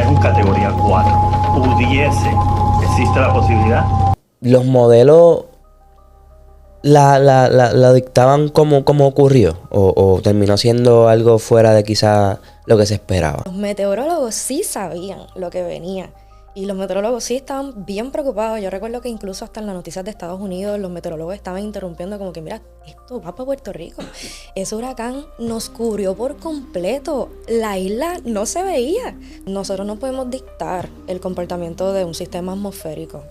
es un categoría 4. ¿Existe la posibilidad? Los modelos la dictaban como ocurrió o terminó siendo algo fuera de quizá lo que se esperaba. Los meteorólogos sí sabían lo que venía y los meteorólogos sí estaban bien preocupados. Yo recuerdo que incluso hasta en las noticias de Estados Unidos los meteorólogos estaban interrumpiendo como que mira, esto va para Puerto Rico. Ese huracán nos cubrió por completo. La isla no se veía. Nosotros no podemos dictar el comportamiento de un sistema atmosférico.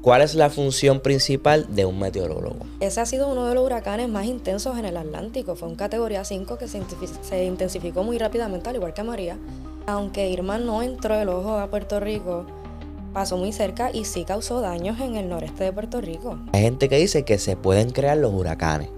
¿Cuál es la función principal de un meteorólogo? Ese ha sido uno de los huracanes más intensos en el Atlántico. Fue un categoría 5 que se intensificó muy rápidamente, al igual que María. Aunque Irma no entró el ojo a Puerto Rico, pasó muy cerca y sí causó daños en el noreste de Puerto Rico. Hay gente que dice que se pueden crear los huracanes.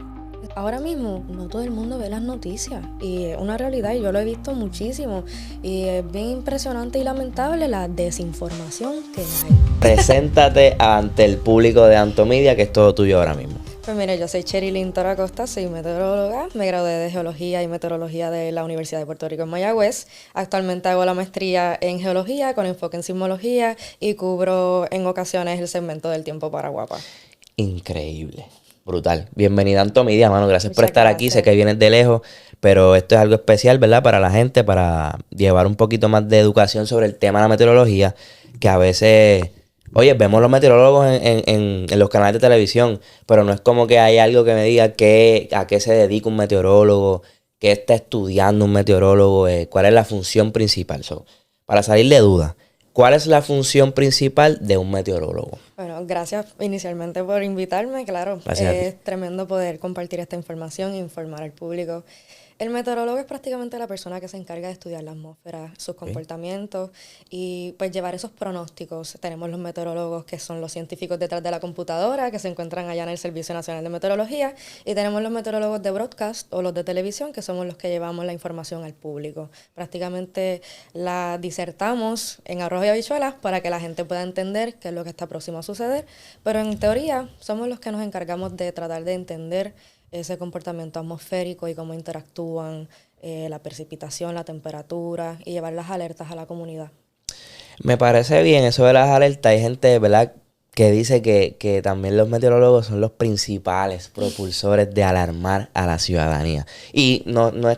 Ahora mismo no todo el mundo ve las noticias y es una realidad y yo lo he visto muchísimo y es bien impresionante y lamentable la desinformación que hay. Preséntate ante el público de Antomedia, que es todo tuyo ahora mismo. Pues mire, yo soy Cherilyn Toro Acosta, soy meteoróloga, me gradué de Geología y Meteorología de la Universidad de Puerto Rico en Mayagüez. Actualmente hago la maestría en Geología con enfoque en sismología y cubro en ocasiones el segmento del tiempo para Guapa. Increíble. Brutal. Bienvenida a Antomedia, mano. Gracias por Muchas estar aquí. Sé que vienes de lejos, pero esto es algo especial, ¿verdad? Para la gente, para llevar un poquito más de educación sobre el tema de la meteorología, que a veces, oye, vemos los meteorólogos en los canales de televisión, pero no es como que hay algo que me diga a qué se dedica un meteorólogo, qué está estudiando un meteorólogo, cuál es la función principal. Para salir de dudas, ¿cuál es la función principal de un meteorólogo? Bueno, gracias inicialmente por invitarme, claro. Es tremendo poder compartir esta información e informar al público. El meteorólogo es prácticamente la persona que se encarga de estudiar la atmósfera, sus comportamientos y pues llevar esos pronósticos. Tenemos los meteorólogos que son los científicos detrás de la computadora, que se encuentran allá en el Servicio Nacional de Meteorología, y tenemos los meteorólogos de broadcast o los de televisión, que somos los que llevamos la información al público. Prácticamente la disertamos en arroz y habichuelas para que la gente pueda entender qué es lo que está próximo a suceder, pero en teoría somos los que nos encargamos de tratar de entender ese comportamiento atmosférico y cómo interactúan la precipitación, la temperatura y llevar las alertas a la comunidad. Me parece bien eso de las alertas. Hay gente, ¿verdad?, que dice que también los meteorólogos son los principales propulsores de alarmar a la ciudadanía. Y no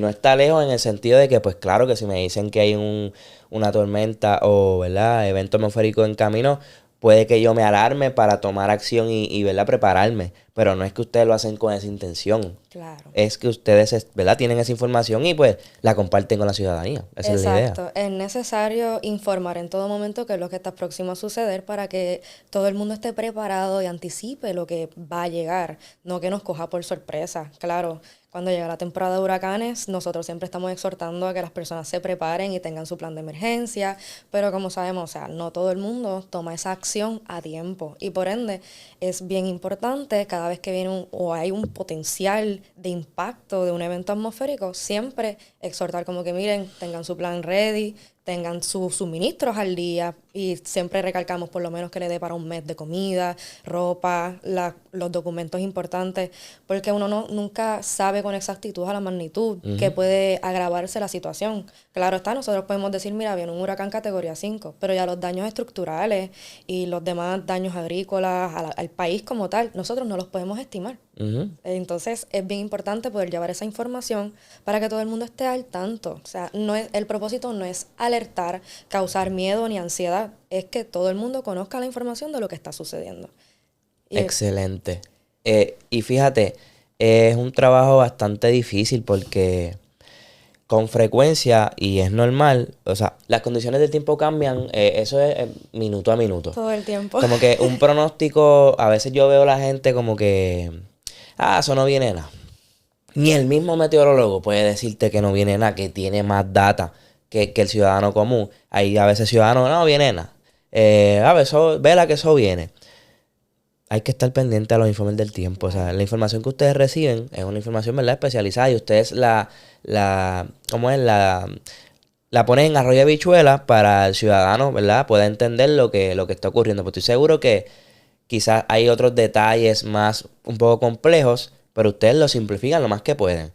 está lejos en el sentido de que, pues claro que si me dicen que hay una tormenta o, ¿verdad?, evento atmosférico en camino, puede que yo me alarme para tomar acción y ¿verdad?, prepararme. Pero no es que ustedes lo hacen con esa intención. Claro. Es que ustedes, ¿verdad?, tienen esa información y pues la comparten con la ciudadanía. Esa es la idea. Exacto. Es necesario informar en todo momento qué es lo que está próximo a suceder para que todo el mundo esté preparado y anticipe lo que va a llegar, no que nos coja por sorpresa. Claro, cuando llega la temporada de huracanes, nosotros siempre estamos exhortando a que las personas se preparen y tengan su plan de emergencia, pero como sabemos, o sea, no todo el mundo toma esa acción a tiempo y por ende es bien importante cada vez que viene o hay un potencial de impacto de un evento atmosférico, siempre exhortar como que miren, tengan su plan ready, tengan sus suministros al día y siempre recalcamos por lo menos que le dé para un mes de comida, ropa, los documentos importantes, porque uno nunca sabe con exactitud a la magnitud que puede agravarse la situación. Claro está, nosotros podemos decir, mira, viene un huracán categoría 5, pero ya los daños estructurales y los demás daños agrícolas al país como tal, nosotros no los podemos estimar. Entonces es bien importante poder llevar esa información para que todo el mundo esté al tanto. O sea, el propósito no es alertar, causar miedo ni ansiedad, es que todo el mundo conozca la información de lo que está sucediendo. Excelente. Y fíjate, es un trabajo bastante difícil porque con frecuencia, y es normal, o sea, las condiciones del tiempo cambian, eso es minuto a minuto. Todo el tiempo. Como que un pronóstico, a veces yo veo a la gente como que, eso no viene nada. Ni el mismo meteorólogo puede decirte que no viene nada, que tiene más data que el ciudadano común. Hay a veces ciudadanos, no viene nada. Vela que eso viene. Hay que estar pendiente a los informes del tiempo. O sea, la información que ustedes reciben es una información, ¿verdad?, especializada y ustedes la ponen en arroyo de habichuelas para el ciudadano, ¿verdad?, pueda entender lo que está ocurriendo. Pero estoy seguro que quizás hay otros detalles más un poco complejos pero ustedes lo simplifican lo más que pueden.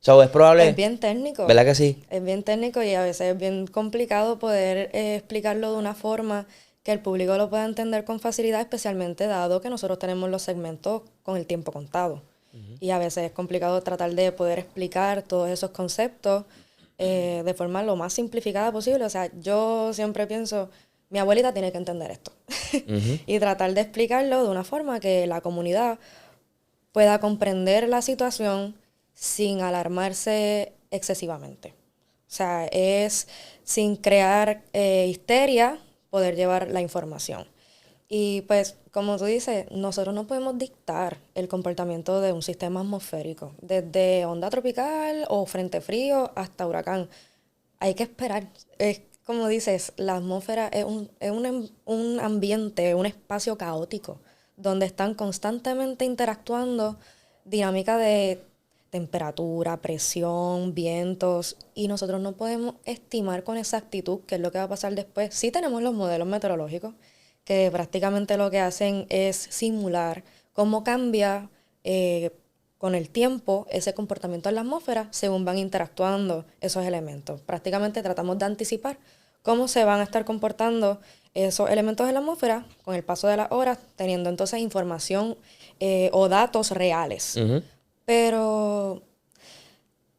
So, es probable, Es bien técnico. ¿verdad que sí? Es bien técnico y a veces es bien complicado poder explicarlo de una forma que el público lo pueda entender con facilidad, especialmente dado que nosotros tenemos los segmentos con el tiempo contado. Y a veces es complicado tratar de poder explicar todos esos conceptos de forma lo más simplificada posible. O sea, yo siempre pienso, mi abuelita tiene que entender esto. Ujú. Y tratar de explicarlo de una forma que la comunidad pueda comprender la situación sin alarmarse excesivamente. O sea, es sin crear histeria poder llevar la información. Y pues, como tú dices, nosotros no podemos dictar el comportamiento de un sistema atmosférico, desde onda tropical o frente frío hasta huracán. Hay que esperar. Es como dices, la atmósfera es un ambiente, un espacio caótico, donde están constantemente interactuando dinámica de temperatura, presión, vientos, y nosotros no podemos estimar con exactitud qué es lo que va a pasar después. Sí tenemos los modelos meteorológicos, que prácticamente lo que hacen es simular cómo cambia con el tiempo ese comportamiento en la atmósfera según van interactuando esos elementos. Prácticamente tratamos de anticipar cómo se van a estar comportando esos elementos en la atmósfera con el paso de las horas, teniendo entonces información o datos reales. Ujú. Pero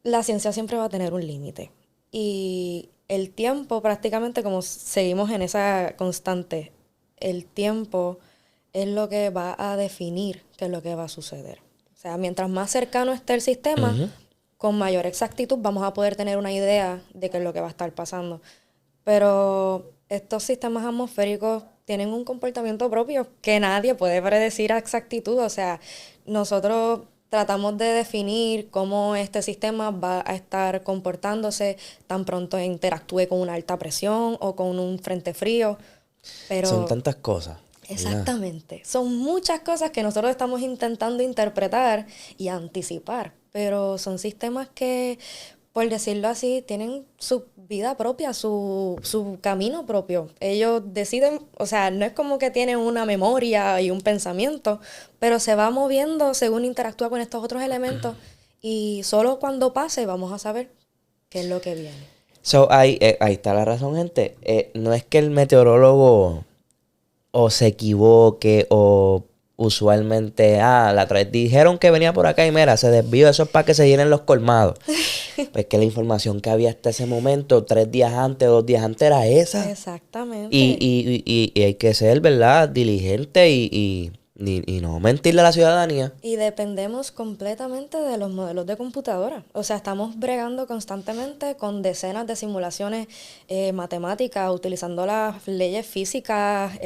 la ciencia siempre va a tener un límite. Y el tiempo, prácticamente como seguimos en esa constante, el tiempo es lo que va a definir qué es lo que va a suceder. O sea, mientras más cercano esté el sistema, Ujú. con mayor exactitud vamos a poder tener una idea de qué es lo que va a estar pasando. Pero estos sistemas atmosféricos tienen un comportamiento propio que nadie puede predecir a exactitud. O sea, nosotros tratamos de definir cómo este sistema va a estar comportándose tan pronto interactúe con una alta presión o con un frente frío, Son pero tantas cosas, ¿verdad? exactamente. Son muchas cosas que nosotros estamos intentando interpretar y anticipar, pero son sistemas que, por decirlo así, tienen su vida propia, su camino propio. Ellos deciden, o sea, no es como que tienen una memoria y un pensamiento, pero se va moviendo según interactúa con estos otros elementos y solo cuando pase vamos a saber qué es lo que viene. So, ahí está la razón, gente. No es que el meteorólogo o se equivoque o usualmente, dijeron que venía por acá y mira, se desvió, eso es para que se llenen los colmados. Pues que la información que había hasta ese momento, 3 días antes, 2 días antes, era esa. Y, Exactamente. y, y hay que ser, ¿verdad? Diligente y no mentirle a la ciudadanía. Y dependemos completamente de los modelos de computadora. O sea, estamos bregando constantemente con decenas de simulaciones matemáticas, utilizando las leyes físicas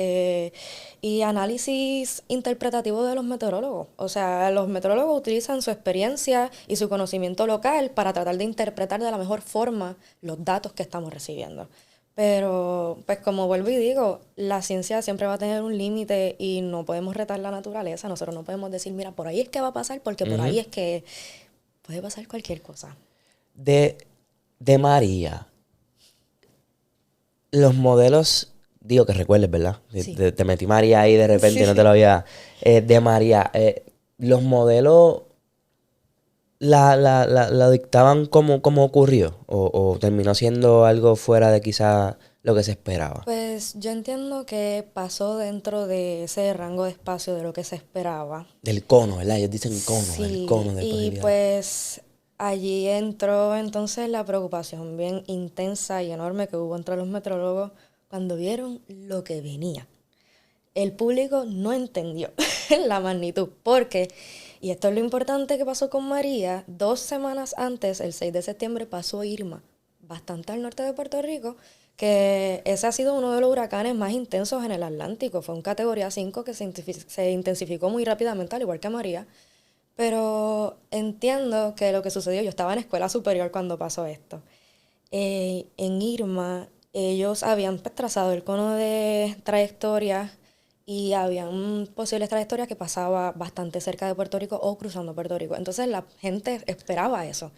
y análisis interpretativo de los meteorólogos. O sea, los meteorólogos utilizan su experiencia y su conocimiento local para tratar de interpretar de la mejor forma los datos que estamos recibiendo. Pero, pues como vuelvo y digo, la ciencia siempre va a tener un límite y no podemos retar la naturaleza. Nosotros no podemos decir, mira, por ahí es que va a pasar, porque por Ujú. ahí es que puede pasar cualquier cosa. De, de María, los modelos, digo que recuerdes, ¿verdad? Sí. Te metí María ahí de repente y no te Sí. lo había. De María, los modelos la dictaban como ocurrió o terminó siendo algo fuera de quizá lo que se esperaba. Pues yo entiendo que pasó dentro de ese rango de espacio de lo que se esperaba. Del cono, ¿verdad? Ellos dicen cono, el Sí, cono de y posibilidades. pues allí entró entonces la preocupación bien intensa y enorme que hubo entre los meteorólogos cuando vieron lo que venía. El público no entendió la magnitud, porque, y esto es lo importante que pasó con María, 2 semanas antes, el 6 de septiembre, pasó Irma, bastante al norte de Puerto Rico, que ese ha sido uno de los huracanes más intensos en el Atlántico. Fue un categoría 5 que se intensificó muy rápidamente, al igual que María. Pero entiendo que lo que sucedió, yo estaba en escuela superior cuando pasó esto. En Irma, ellos habían pues, trazado el cono de trayectoria y habían posibles trayectorias que pasaba bastante cerca de Puerto Rico o cruzando Puerto Rico. Entonces la gente esperaba eso.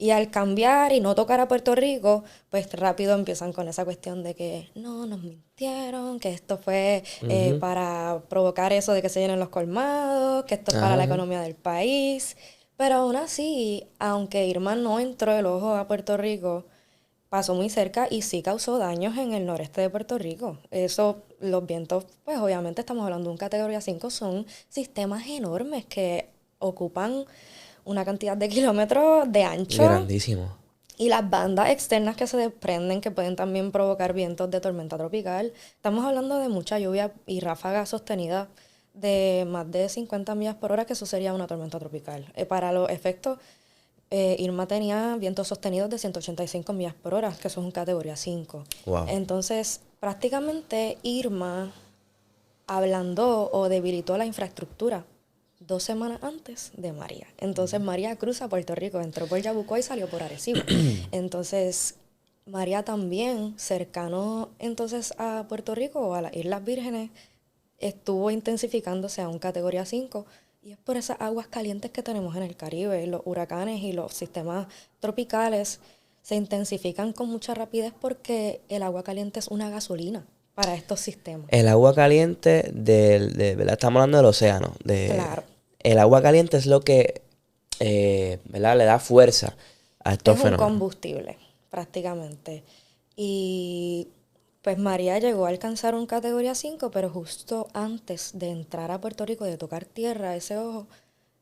Y al cambiar y no tocar a Puerto Rico, pues rápido empiezan con esa cuestión de que no, nos mintieron, que esto fue Ujú. para provocar eso de que se llenen los colmados, que esto es para la Ajá. economía del país. Pero aún así, aunque Irma no entró el ojo a Puerto Rico, pasó muy cerca y sí causó daños en el noreste de Puerto Rico. Eso, los vientos, pues obviamente estamos hablando de un categoría 5, son sistemas enormes que ocupan una cantidad de kilómetros de ancho Grandísimo. y las bandas externas que se desprenden que pueden también provocar vientos de tormenta tropical. Estamos hablando de mucha lluvia y ráfagas sostenidas de más de 50 millas por hora, que eso sería una tormenta tropical. Para los efectos, Irma tenía vientos sostenidos de 185 millas por hora, que eso es un categoría 5. Wow. Entonces, prácticamente Irma ablandó o debilitó la infraestructura 2 semanas antes de María. Entonces María cruza Puerto Rico, entró por Yabucoa y salió por Arecibo. Entonces María también, cercano entonces a Puerto Rico o a las Islas Vírgenes, estuvo intensificándose a un categoría 5 y es por esas aguas calientes que tenemos en el Caribe. Los huracanes y los sistemas tropicales se intensifican con mucha rapidez porque el agua caliente es una gasolina para estos sistemas. El agua caliente ¿verdad? Estamos hablando del océano. Claro, El agua caliente es lo que, ¿verdad? Le da fuerza a estos es un fenómenos. combustible prácticamente. Y pues María llegó a alcanzar un categoría 5, pero justo antes de entrar a Puerto Rico, de tocar tierra, ese ojo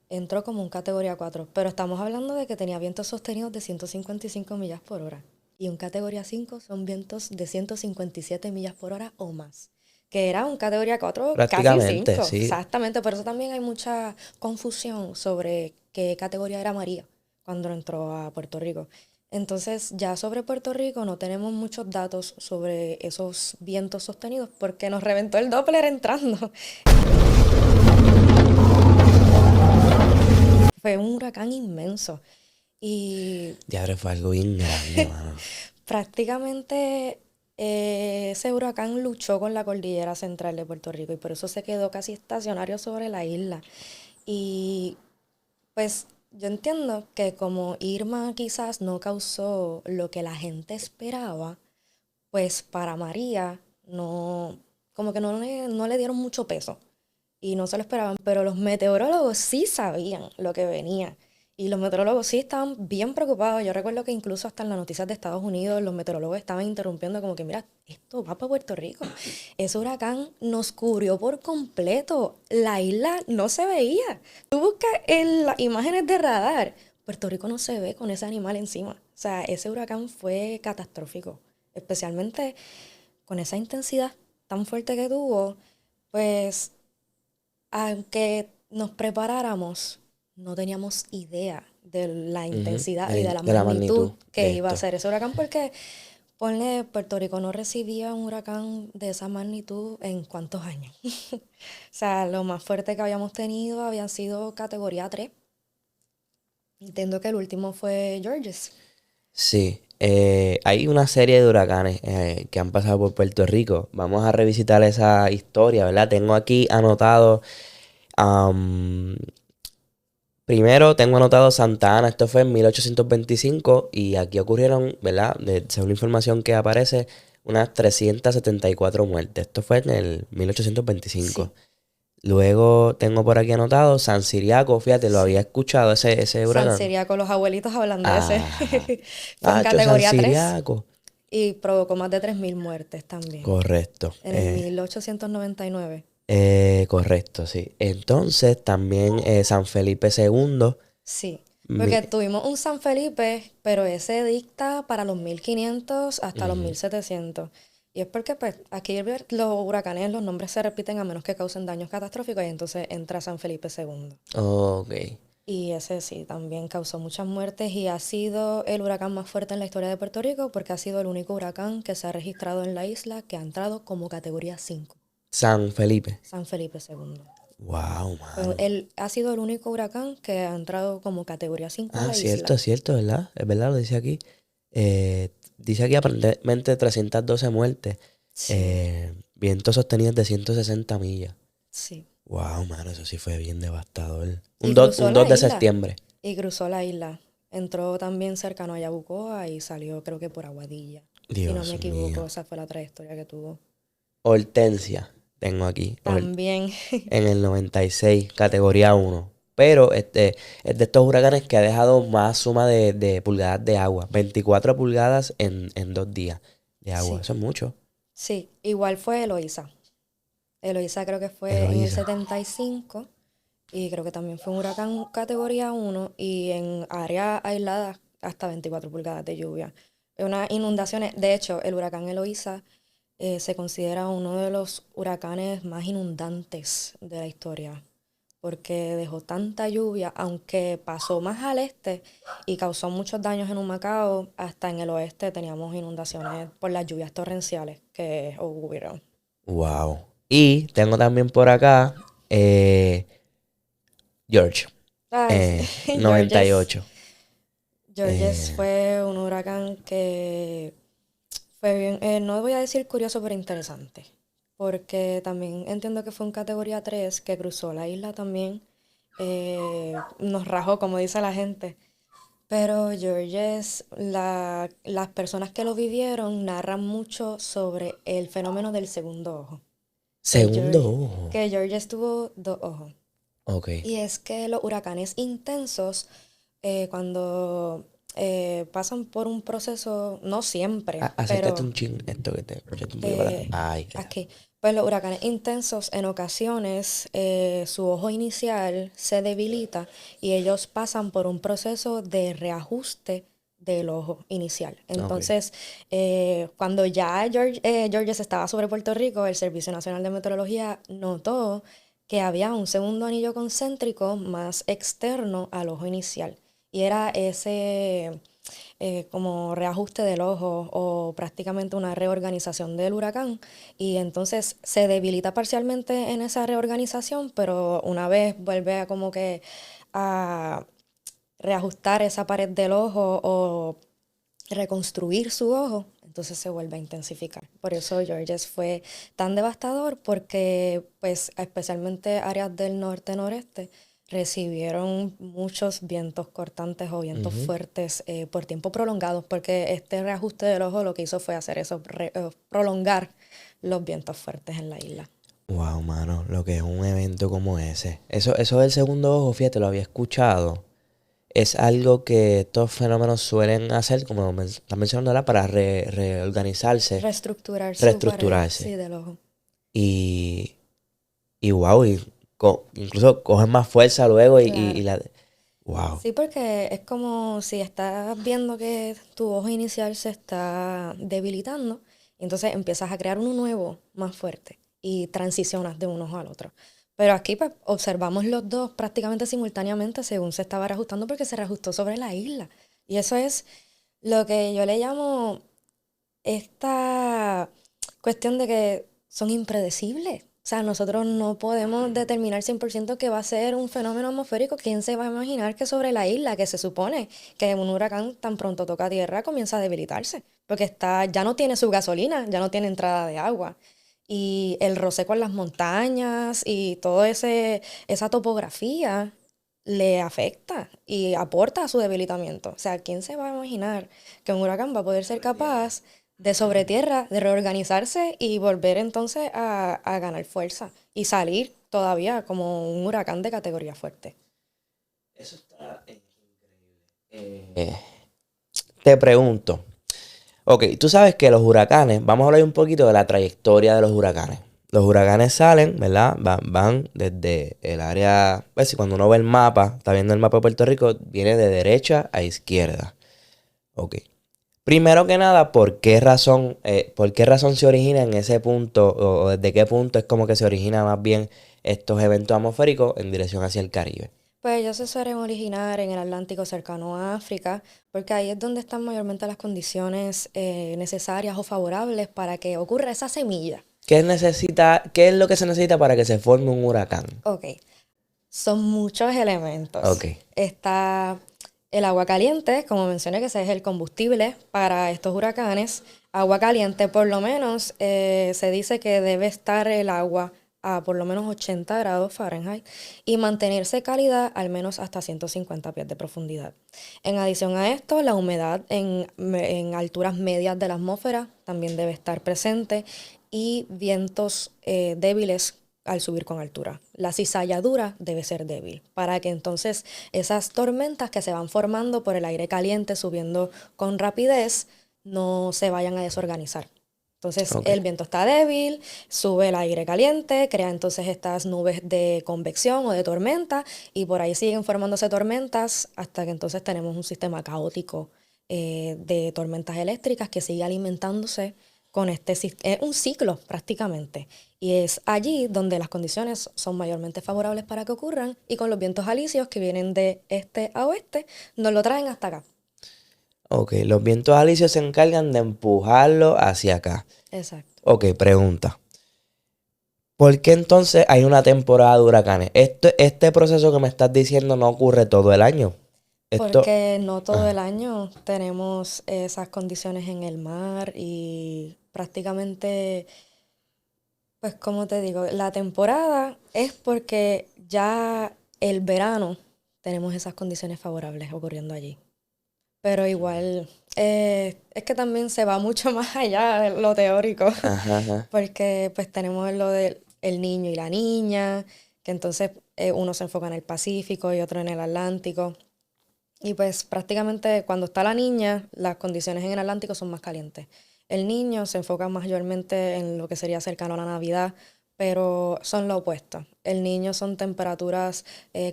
entró como un categoría 4. Pero estamos hablando de que tenía vientos sostenidos de 155 millas por hora. Y un categoría 5 son vientos de 157 millas por hora o más. Que era un categoría 4 casi Prácticamente, 5. sí. Exactamente. Por eso también hay mucha confusión sobre qué categoría era María cuando entró a Puerto Rico. Entonces, ya sobre Puerto Rico no tenemos muchos datos sobre esos vientos sostenidos porque nos reventó el Doppler entrando. Fue un huracán inmenso. Y Diablo, fue algo bien grande, mano. prácticamente ese huracán luchó con la cordillera central de Puerto Rico y por eso se quedó casi estacionario sobre la isla. Y pues yo entiendo que como Irma quizás no causó lo que la gente esperaba, pues para María no, como que no le dieron mucho peso y no se lo esperaban, pero los meteorólogos sí sabían lo que venía. Y los meteorólogos sí estaban bien preocupados. Yo recuerdo que incluso hasta en las noticias de Estados Unidos los meteorólogos estaban interrumpiendo como que, mira, esto va para Puerto Rico. Ese huracán nos cubrió por completo. La isla no se veía. Tú buscas en las imágenes de radar. Puerto Rico no se ve con ese animal encima. O sea, ese huracán fue catastrófico. Especialmente con esa intensidad tan fuerte que tuvo, pues aunque nos preparáramos, no teníamos idea de la Ujú. intensidad y de la De la magnitud magnitud que de iba a esto. ser ese huracán, porque ponle, Puerto Rico no recibía un huracán de esa magnitud en cuántos años. O sea, lo más fuerte que habíamos tenido habían sido categoría 3. Entiendo que el último fue Georges. Sí. Hay una serie de huracanes que han pasado por Puerto Rico. Vamos a revisitar esa historia, ¿verdad? Tengo aquí anotado. am, Primero tengo anotado Santa Ana, esto fue en 1825 y aquí ocurrieron, ¿verdad? Según la información que aparece, unas 374 muertes. Esto fue en el 1825. Sí, Luego tengo por aquí anotado San Ciriaco, fíjate, lo había sí. escuchado ese San huracán. Ciriaco, los abuelitos hablan de ese. Ajá. Fue en San categoría 3 Ciriaco. y provocó más de 3.000 muertes también. Correcto. En el 1899. Correcto, sí. Entonces también San Felipe II. Sí, mi- porque tuvimos un San Felipe, pero ese dicta para los 1500 hasta los Ujú. 1700. Y es porque pues aquí los huracanes, los nombres se repiten a menos que causen daños catastróficos y entonces entra San Felipe II. Ok. Y ese sí, también causó muchas muertes y ha sido el huracán más fuerte en la historia de Puerto Rico porque ha sido el único huracán que se ha registrado en la isla que ha entrado como categoría 5. San Felipe. San Felipe II. Wow, mano. Él ha sido el único huracán que ha entrado como categoría 5 a Ah, la isla. cierto, ¿verdad? Es verdad, lo dice aquí. Dice aquí aparentemente 312 muertes. Sí, Vientos sostenidos de 160 millas. sí. Wow, mano, eso sí fue bien devastador. Y cruzó Un la 2 de isla. septiembre. Y cruzó la isla. entró también cercano a Yabucoa y salió creo que por Aguadilla. Si no me Dios equivoco, mío. esa fue la trayectoria que tuvo. Hortensia, tengo aquí. También, En el 96, categoría 1. Pero es de estos huracanes que ha dejado más suma de pulgadas de agua. 24 pulgadas en 2 días de agua. sí, Eso es mucho. sí, igual fue Eloísa. Eloísa creo que fue en el Eloísa. 75 y creo que también fue un huracán categoría 1 y en áreas aisladas hasta 24 pulgadas de lluvia. Unas inundaciones, de hecho, el huracán Eloísa se considera uno de los huracanes más inundantes de la historia, porque dejó tanta lluvia, aunque pasó más al este y causó muchos daños en Humacao, hasta en el oeste teníamos inundaciones por las lluvias torrenciales que ocurrieron. Wow. Y tengo también por acá George. Ay, sí, Noventa y Georges. ocho. Georges Eh, fue un huracán que fue bien, no voy a decir curioso, pero interesante, porque también entiendo que fue un categoría 3 que cruzó la isla también, nos rajó, como dice la gente. Pero Georges, las personas que lo vivieron narran mucho sobre el fenómeno del segundo ojo, que, segundo ojo. que Georges tuvo dos ojos. Ok. Y es que los huracanes intensos, cuando pasan por un proceso, no siempre, Acércate pero un chin, esto que te escuchaste un poquito para atrás. eh, Ay, qué tal. aquí, pues los huracanes intensos en ocasiones su ojo inicial se debilita y ellos pasan por un proceso de reajuste del ojo inicial. Ok. Entonces, cuando ya Georges estaba sobre Puerto Rico, el Servicio Nacional de Meteorología notó que había un segundo anillo concéntrico más externo al ojo inicial. Y era ese como reajuste del ojo o prácticamente una reorganización del huracán y entonces se debilita parcialmente en esa reorganización, pero una vez vuelve a como que a reajustar esa pared del ojo o reconstruir su ojo, entonces se vuelve a intensificar. Por eso Georges fue tan devastador porque pues especialmente áreas del norte-noreste recibieron muchos vientos cortantes o vientos Ujú. fuertes por tiempo prolongados, porque este reajuste del ojo lo que hizo fue hacer eso, prolongar los vientos fuertes en la isla. Wow, mano, lo que es un evento como ese. Eso del segundo ojo, fíjate, lo había escuchado. Es algo que estos fenómenos suelen hacer, como estás mencionando ahora, para reorganizarse, Reestructurar su pared, sí, reestructurarse. del ojo. Y, y wow, incluso cogen más fuerza luego y Claro. la... Wow. Sí, porque es como si estás viendo que tu ojo inicial se está debilitando, y entonces empiezas a crear uno nuevo, más fuerte, y transicionas de uno al otro. Pero aquí pues, observamos los dos prácticamente simultáneamente según se estaba reajustando porque se reajustó sobre la isla. Y eso es lo que yo le llamo esta cuestión de que son impredecibles. O sea, nosotros no podemos determinar 100% que va a ser un fenómeno atmosférico. ¿Quién se va a imaginar que sobre la isla, que se supone que un huracán tan pronto toca tierra, comienza a debilitarse? Porque ya no tiene su gasolina, ya no tiene entrada de agua. Y el roce con las montañas y todo esa topografía le afecta y aporta a su debilitamiento. O sea, ¿quién se va a imaginar que un huracán va a poder ser capaz de sobre tierra, de reorganizarse y volver entonces a ganar fuerza y salir todavía como un huracán de categoría fuerte? Eso está te pregunto, ok, tú sabes que los huracanes, vamos a hablar un poquito de la trayectoria de los huracanes. Los huracanes salen, ¿verdad? Van desde el área, pues si cuando uno ve el mapa, está viendo el mapa de Puerto Rico, viene de derecha a izquierda. Ok. Primero que nada, por qué razón se origina en ese punto o desde qué punto es como que se origina más bien estos eventos atmosféricos en dirección hacia el Caribe? Pues ellos se suelen originar en el Atlántico cercano a África, porque ahí es donde están mayormente las condiciones necesarias o favorables para que ocurra esa semilla. ¿Qué es lo que se necesita para que se forme un huracán? Ok, son muchos elementos. Ok. Está el agua caliente, como mencioné, que ese es el combustible para estos huracanes. Agua caliente, por lo menos, se dice que debe estar el agua a por lo menos 80 grados Fahrenheit y mantenerse cálida al menos hasta 150 pies de profundidad. En adición a esto, la humedad en alturas medias de la atmósfera también debe estar presente y vientos débiles al subir con altura. La cizalladura debe ser débil para que entonces esas tormentas que se van formando por el aire caliente subiendo con rapidez no se vayan a desorganizar. Entonces Ok. el viento está débil, sube el aire caliente, crea entonces estas nubes de convección o de tormenta y por ahí siguen formándose tormentas hasta que entonces tenemos un sistema caótico de tormentas eléctricas que sigue alimentándose con es un ciclo prácticamente. Y es allí donde las condiciones son mayormente favorables para que ocurran y con los vientos alisios que vienen de este a oeste nos lo traen hasta acá. Ok, los vientos alisios se encargan de empujarlo hacia acá. Exacto. Ok, pregunta. ¿Por qué entonces hay una temporada de huracanes? Este proceso que me estás diciendo no ocurre todo el año. Esto, Porque no todo ah, el año tenemos esas condiciones en el mar y prácticamente, pues como te digo, la temporada es porque ya el verano tenemos esas condiciones favorables ocurriendo allí. Pero igual, es que también se va mucho más allá de lo teórico, ajá, ajá. porque pues tenemos lo del el niño y la niña, que entonces uno se enfoca en el Pacífico y otro en el Atlántico. Y pues prácticamente cuando está la niña, las condiciones en el Atlántico son más calientes. El niño se enfoca mayormente en lo que sería cercano a la Navidad, pero son lo opuesto. El niño son temperaturas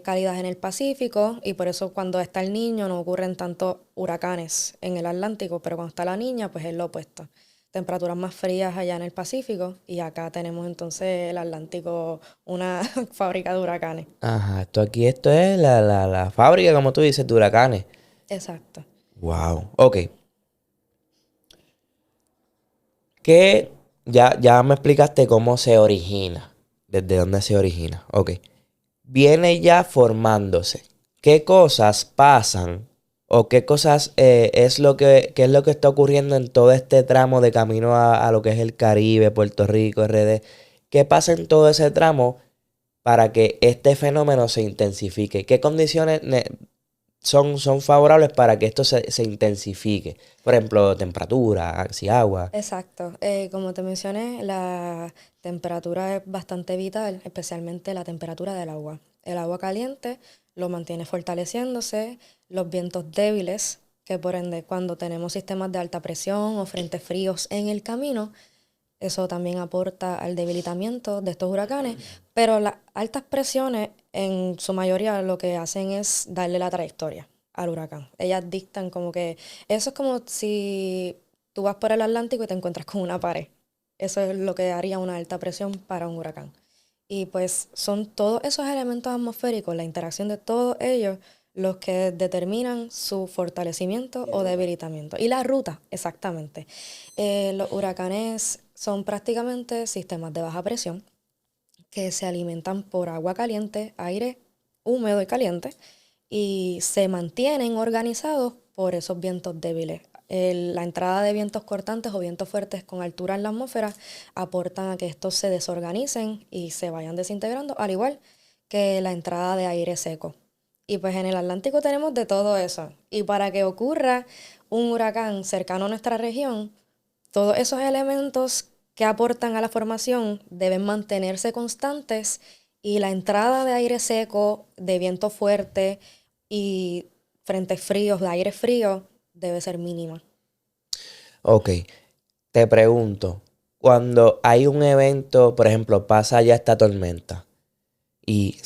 cálidas en el Pacífico y por eso cuando está el niño no ocurren tantos huracanes en el Atlántico, pero cuando está la niña pues es lo opuesto. Temperaturas más frías allá en el Pacífico y acá tenemos entonces el Atlántico una fábrica de huracanes. Ajá, esto es la fábrica, como tú dices, de huracanes. Exacto. Wow. Ok. Que ya me explicaste cómo se origina. Desde dónde se origina. Ok. Viene ya formándose. ¿Qué cosas pasan o qué cosas qué es lo que está ocurriendo en todo este tramo de camino a lo que es el Caribe, Puerto Rico, RD? ¿Qué pasa en todo ese tramo para que este fenómeno se intensifique? ¿Qué condiciones son favorables para que esto se intensifique? Por ejemplo, temperatura, si agua. Exacto. Como te mencioné, la temperatura es bastante vital, especialmente la temperatura del agua. El agua caliente lo mantiene fortaleciéndose, los vientos débiles, que por ende cuando tenemos sistemas de alta presión o frentes fríos en el camino, eso también aporta al debilitamiento de estos huracanes, pero las altas presiones en su mayoría lo que hacen es darle la trayectoria al huracán. Ellas dictan como que eso es como si tú vas por el Atlántico y te encuentras con una pared. Eso es lo que haría una alta presión para un huracán. Y pues son todos esos elementos atmosféricos, la interacción de todos ellos, los que determinan su fortalecimiento o debilitamiento. Y la ruta, exactamente. Los huracanes son prácticamente sistemas de baja presión que se alimentan por agua caliente, aire húmedo y caliente, y se mantienen organizados por esos vientos débiles. La entrada de vientos cortantes o vientos fuertes con altura en la atmósfera aportan a que estos se desorganicen y se vayan desintegrando, al igual que la entrada de aire seco. Y pues en el Atlántico tenemos de todo eso. Y para que ocurra un huracán cercano a nuestra región, todos esos elementos que aportan a la formación deben mantenerse constantes y la entrada de aire seco, de viento fuerte y frentes fríos, de aire frío, debe ser mínima. Ok, te pregunto, cuando hay un evento, por ejemplo, pasa ya esta tormenta y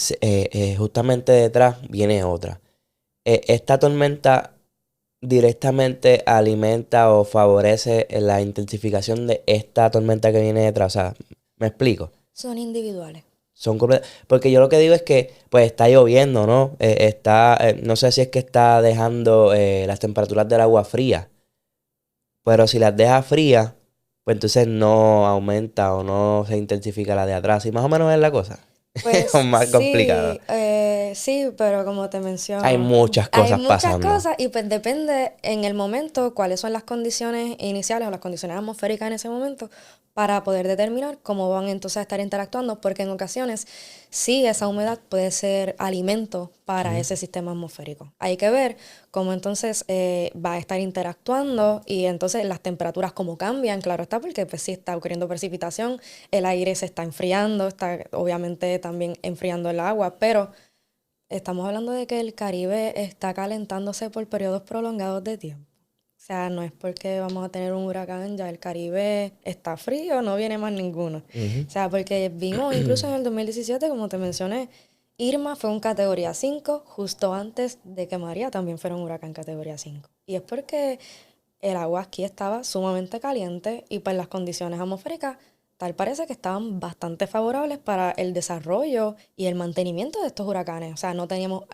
justamente detrás viene otra. ¿Esta tormenta directamente alimenta o favorece la intensificación de esta tormenta que viene detrás? O sea, ¿me explico? Son individuales. Porque yo lo que digo es que pues está lloviendo, ¿no? No sé si es que está dejando las temperaturas del agua frías, pero si las deja frías, pues entonces no aumenta o no se intensifica la de atrás. Y más o menos es la cosa. Es Pues más complicado. sí, Sí, pero como te menciono, Hay muchas hay cosas muchas pasando. cosas y pues depende en el momento cuáles son las condiciones iniciales o las condiciones atmosféricas en ese momento para poder determinar cómo van entonces a estar interactuando, porque en ocasiones sí esa humedad puede ser alimento para ese sistema atmosférico. Hay que ver cómo entonces va a estar interactuando y entonces las temperaturas cómo cambian, claro está, porque pues sí está ocurriendo precipitación, el aire se está enfriando, está obviamente también enfriando el agua, pero estamos hablando de que el Caribe está calentándose por periodos prolongados de tiempo. O sea, no es porque vamos a tener un huracán, ya el Caribe está frío, no viene más ninguno. Ujú. O sea, porque vimos incluso en el 2017, como te mencioné, Irma fue un categoría 5 justo antes de que María también fuera un huracán categoría 5. Y es porque el agua aquí estaba sumamente caliente y pues las condiciones atmosféricas tal parece que estaban bastante favorables para el desarrollo y el mantenimiento de estos huracanes. O sea, no teníamos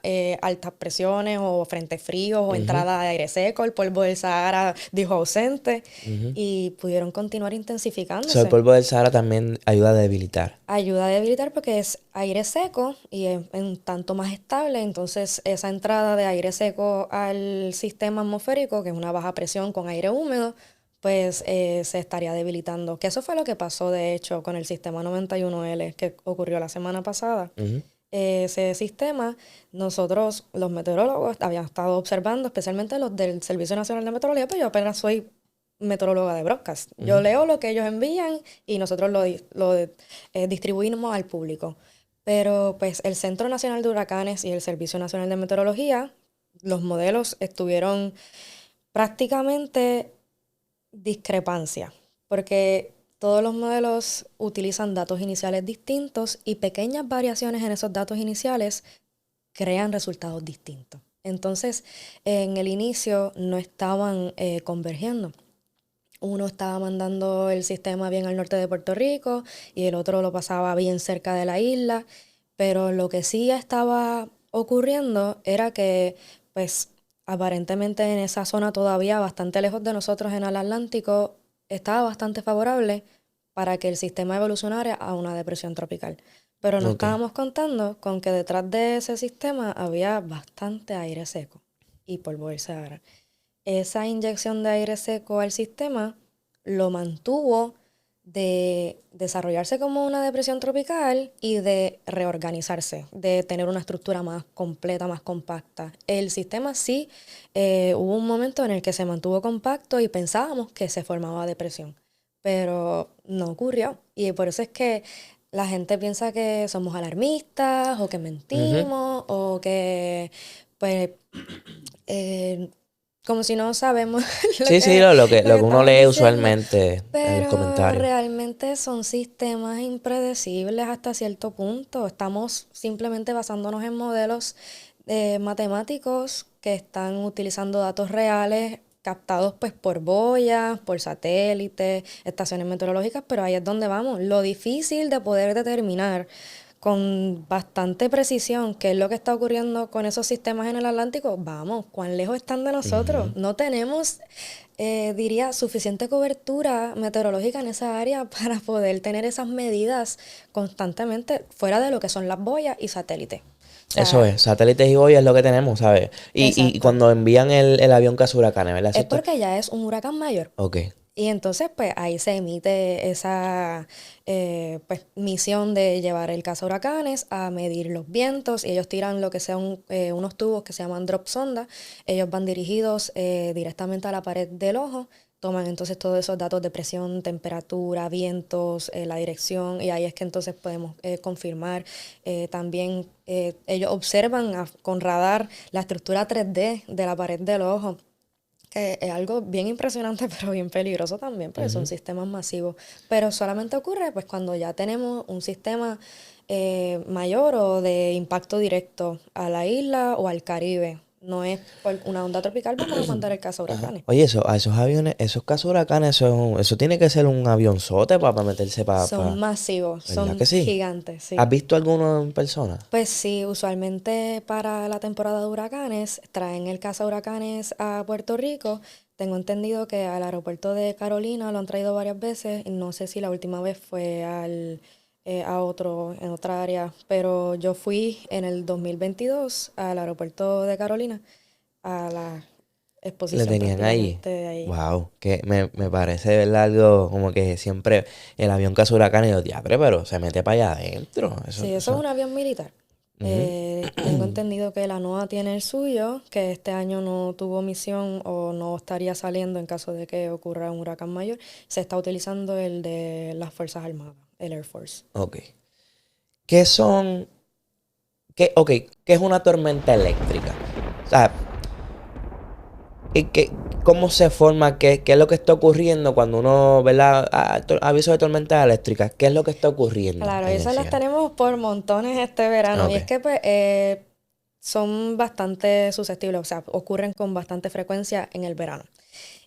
altas presiones o frentes fríos o Ujú, entrada de aire seco, el polvo del Sahara dijo ausente ujú. y pudieron continuar So, el intensificándose. polvo del Sahara también ayuda a debilitar. Ayuda a debilitar porque es aire seco y es un tanto más estable, entonces esa entrada de aire seco al sistema atmosférico, que es una baja presión con aire húmedo, pues se estaría debilitando. Que eso fue lo que pasó de hecho con el sistema 91L que ocurrió la semana pasada. Ujú. Ese sistema, nosotros los meteorólogos habíamos estado observando, especialmente los del Servicio Nacional de Meteorología, pero yo apenas soy meteoróloga de broadcast. Yo Ujú. leo lo que ellos envían y nosotros lo distribuimos al público. Pero pues el Centro Nacional de Huracanes y el Servicio Nacional de Meteorología, los modelos estuvieron prácticamente discrepancia, porque todos los modelos utilizan datos iniciales distintos y pequeñas variaciones en esos datos iniciales crean resultados distintos. Entonces, en el inicio no estaban convergiendo. Uno estaba mandando el sistema bien al norte de Puerto Rico y el otro lo pasaba bien cerca de la isla, pero lo que sí estaba ocurriendo era que, pues, aparentemente en esa zona todavía bastante lejos de nosotros en el Atlántico, estaba bastante favorable para que el sistema evolucionara a una depresión tropical. Pero no Ok. estábamos contando con que detrás de ese sistema había bastante aire seco y polvo del Sahara. Esa inyección de aire seco al sistema lo mantuvo de desarrollarse como una depresión tropical y de reorganizarse, de tener una estructura más completa, más compacta. El sistema sí, hubo un momento en el que se mantuvo compacto y pensábamos que se formaba depresión, pero no ocurrió. Y por eso es que la gente piensa que somos alarmistas o que Ujú. mentimos o que pues eh, como si no sabemos Sí, sí, lo lo que que uno estamos lee diciendo, usualmente en los pero comentarios. realmente son sistemas impredecibles hasta cierto punto. Estamos simplemente basándonos en modelos matemáticos que están utilizando datos reales captados pues por boyas, por satélites, estaciones meteorológicas, pero ahí es donde vamos. Lo difícil de poder determinar con bastante precisión qué es lo que está ocurriendo con esos sistemas en el Atlántico, vamos, cuán lejos están de nosotros. Ujú. No tenemos, diría, suficiente cobertura meteorológica en esa área para poder tener esas medidas constantemente fuera de lo que son las boyas y satélites. O Eso sea, es, satélites y boyas es lo que tenemos, ¿sabes? Y exacto. cuando envían el avión cazahuracanes, ¿verdad? Es ¿Cierto? porque ya es un huracán mayor. Ok. Y entonces, pues ahí se emite esa pues, misión de llevar el caza huracanes a medir los vientos. Y ellos tiran lo que sean unos tubos que se llaman drop sonda. Ellos van dirigidos directamente a la pared del ojo. Toman entonces todos esos datos de presión, temperatura, vientos, la dirección. Y ahí es que entonces podemos confirmar. También ellos observan con radar la estructura 3D de la pared del ojo que es algo bien impresionante, pero bien peligroso también, porque son Ujú. sistemas masivos. Pero solamente ocurre pues cuando ya tenemos un sistema mayor o de impacto directo a la isla o al Caribe. No es por una onda tropical, vamos a mandar el caso Ajá. huracanes. Oye, a esos aviones, esos cazahuracanes, eso tiene que ser un avionzote para meterse Son masivos, ¿verdad son que sí? gigantes, ¿Has sí. visto alguno en persona? Pues sí, usualmente para la temporada de huracanes traen el caza huracanes a Puerto Rico. Tengo entendido que al aeropuerto de Carolina lo han traído varias veces. No sé si la última vez fue al en otra área, pero yo fui en el 2022 al aeropuerto de Carolina a la Le exposición tenían ahí. prácticamente de ahí. Wow, que me parece ¿verdad? Algo como que siempre el avión casi huracán y yo, diatre, pero se mete para allá adentro. Sí, eso es un avión militar. Ujú. Tengo entendido que la NOAA tiene el suyo, que este año no tuvo misión o no estaría saliendo en caso de que ocurra un huracán mayor. Se está utilizando el de las Fuerzas Armadas, el Air Force. Ok. ¿Qué son, ok, qué es una tormenta eléctrica? O sea, ¿cómo se forma? ¿Qué es lo que está ocurriendo cuando uno, ¿verdad? Aviso de tormenta eléctrica. ¿Qué es lo que está ocurriendo Claro, en esas las ese? tenemos por montones este verano y Ok. es que pues son bastante susceptibles, o sea, ocurren con bastante frecuencia en el verano.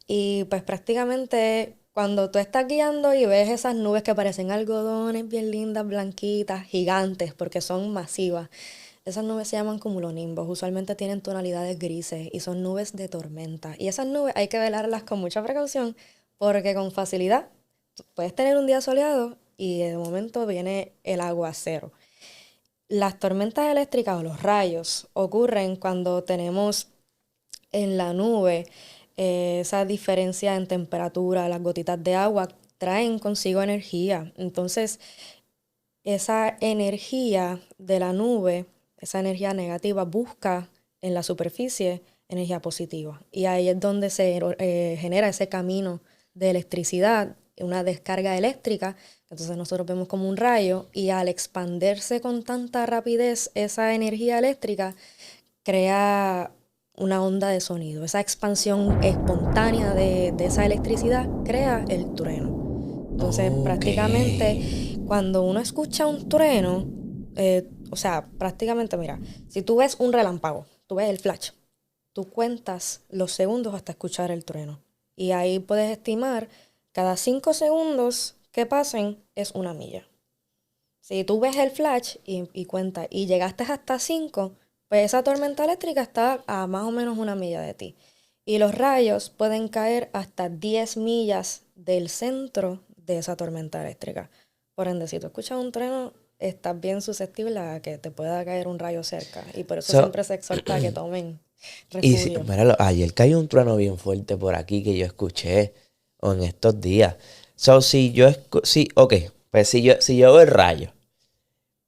Y pues prácticamente cuando tú estás guiando y ves esas nubes que parecen algodones bien lindas, blanquitas, gigantes, porque son masivas, esas nubes se llaman cumulonimbos, usualmente tienen tonalidades grises y son nubes de tormenta. Y esas nubes hay que velarlas con mucha precaución porque con facilidad tú puedes tener un día soleado y de momento viene el aguacero. Las tormentas eléctricas o los rayos ocurren cuando tenemos en la nube esa diferencia en temperatura, las gotitas de agua traen consigo energía. Entonces, esa energía de la nube, esa energía negativa, busca en la superficie energía positiva. Y ahí es donde se genera ese camino de electricidad, una descarga eléctrica. Entonces nosotros vemos como un rayo y al expandirse con tanta rapidez esa energía eléctrica, crea una onda de sonido. Esa expansión espontánea de esa electricidad crea el trueno. Entonces, Ok. prácticamente, cuando uno escucha un trueno, o sea, prácticamente, mira, si tú ves un relámpago, tú ves el flash, tú cuentas los segundos hasta escuchar el trueno. Y ahí puedes estimar cada 5 segundos que pasen es una milla. Si tú ves el flash y cuentas y llegaste hasta 5, pues esa tormenta eléctrica está a más o menos una milla de ti. Y los rayos pueden caer hasta 10 millas del centro de esa tormenta eléctrica. Por ende, si tú escuchas un trueno, estás bien susceptible a que te pueda caer un rayo cerca. Y por eso So, siempre se exhorta a que tomen y si, refugio. míralo, ayer cayó un trueno bien fuerte por aquí que yo escuché, o en estos días. So, si yo, sí, ok, pues si yo veo el rayo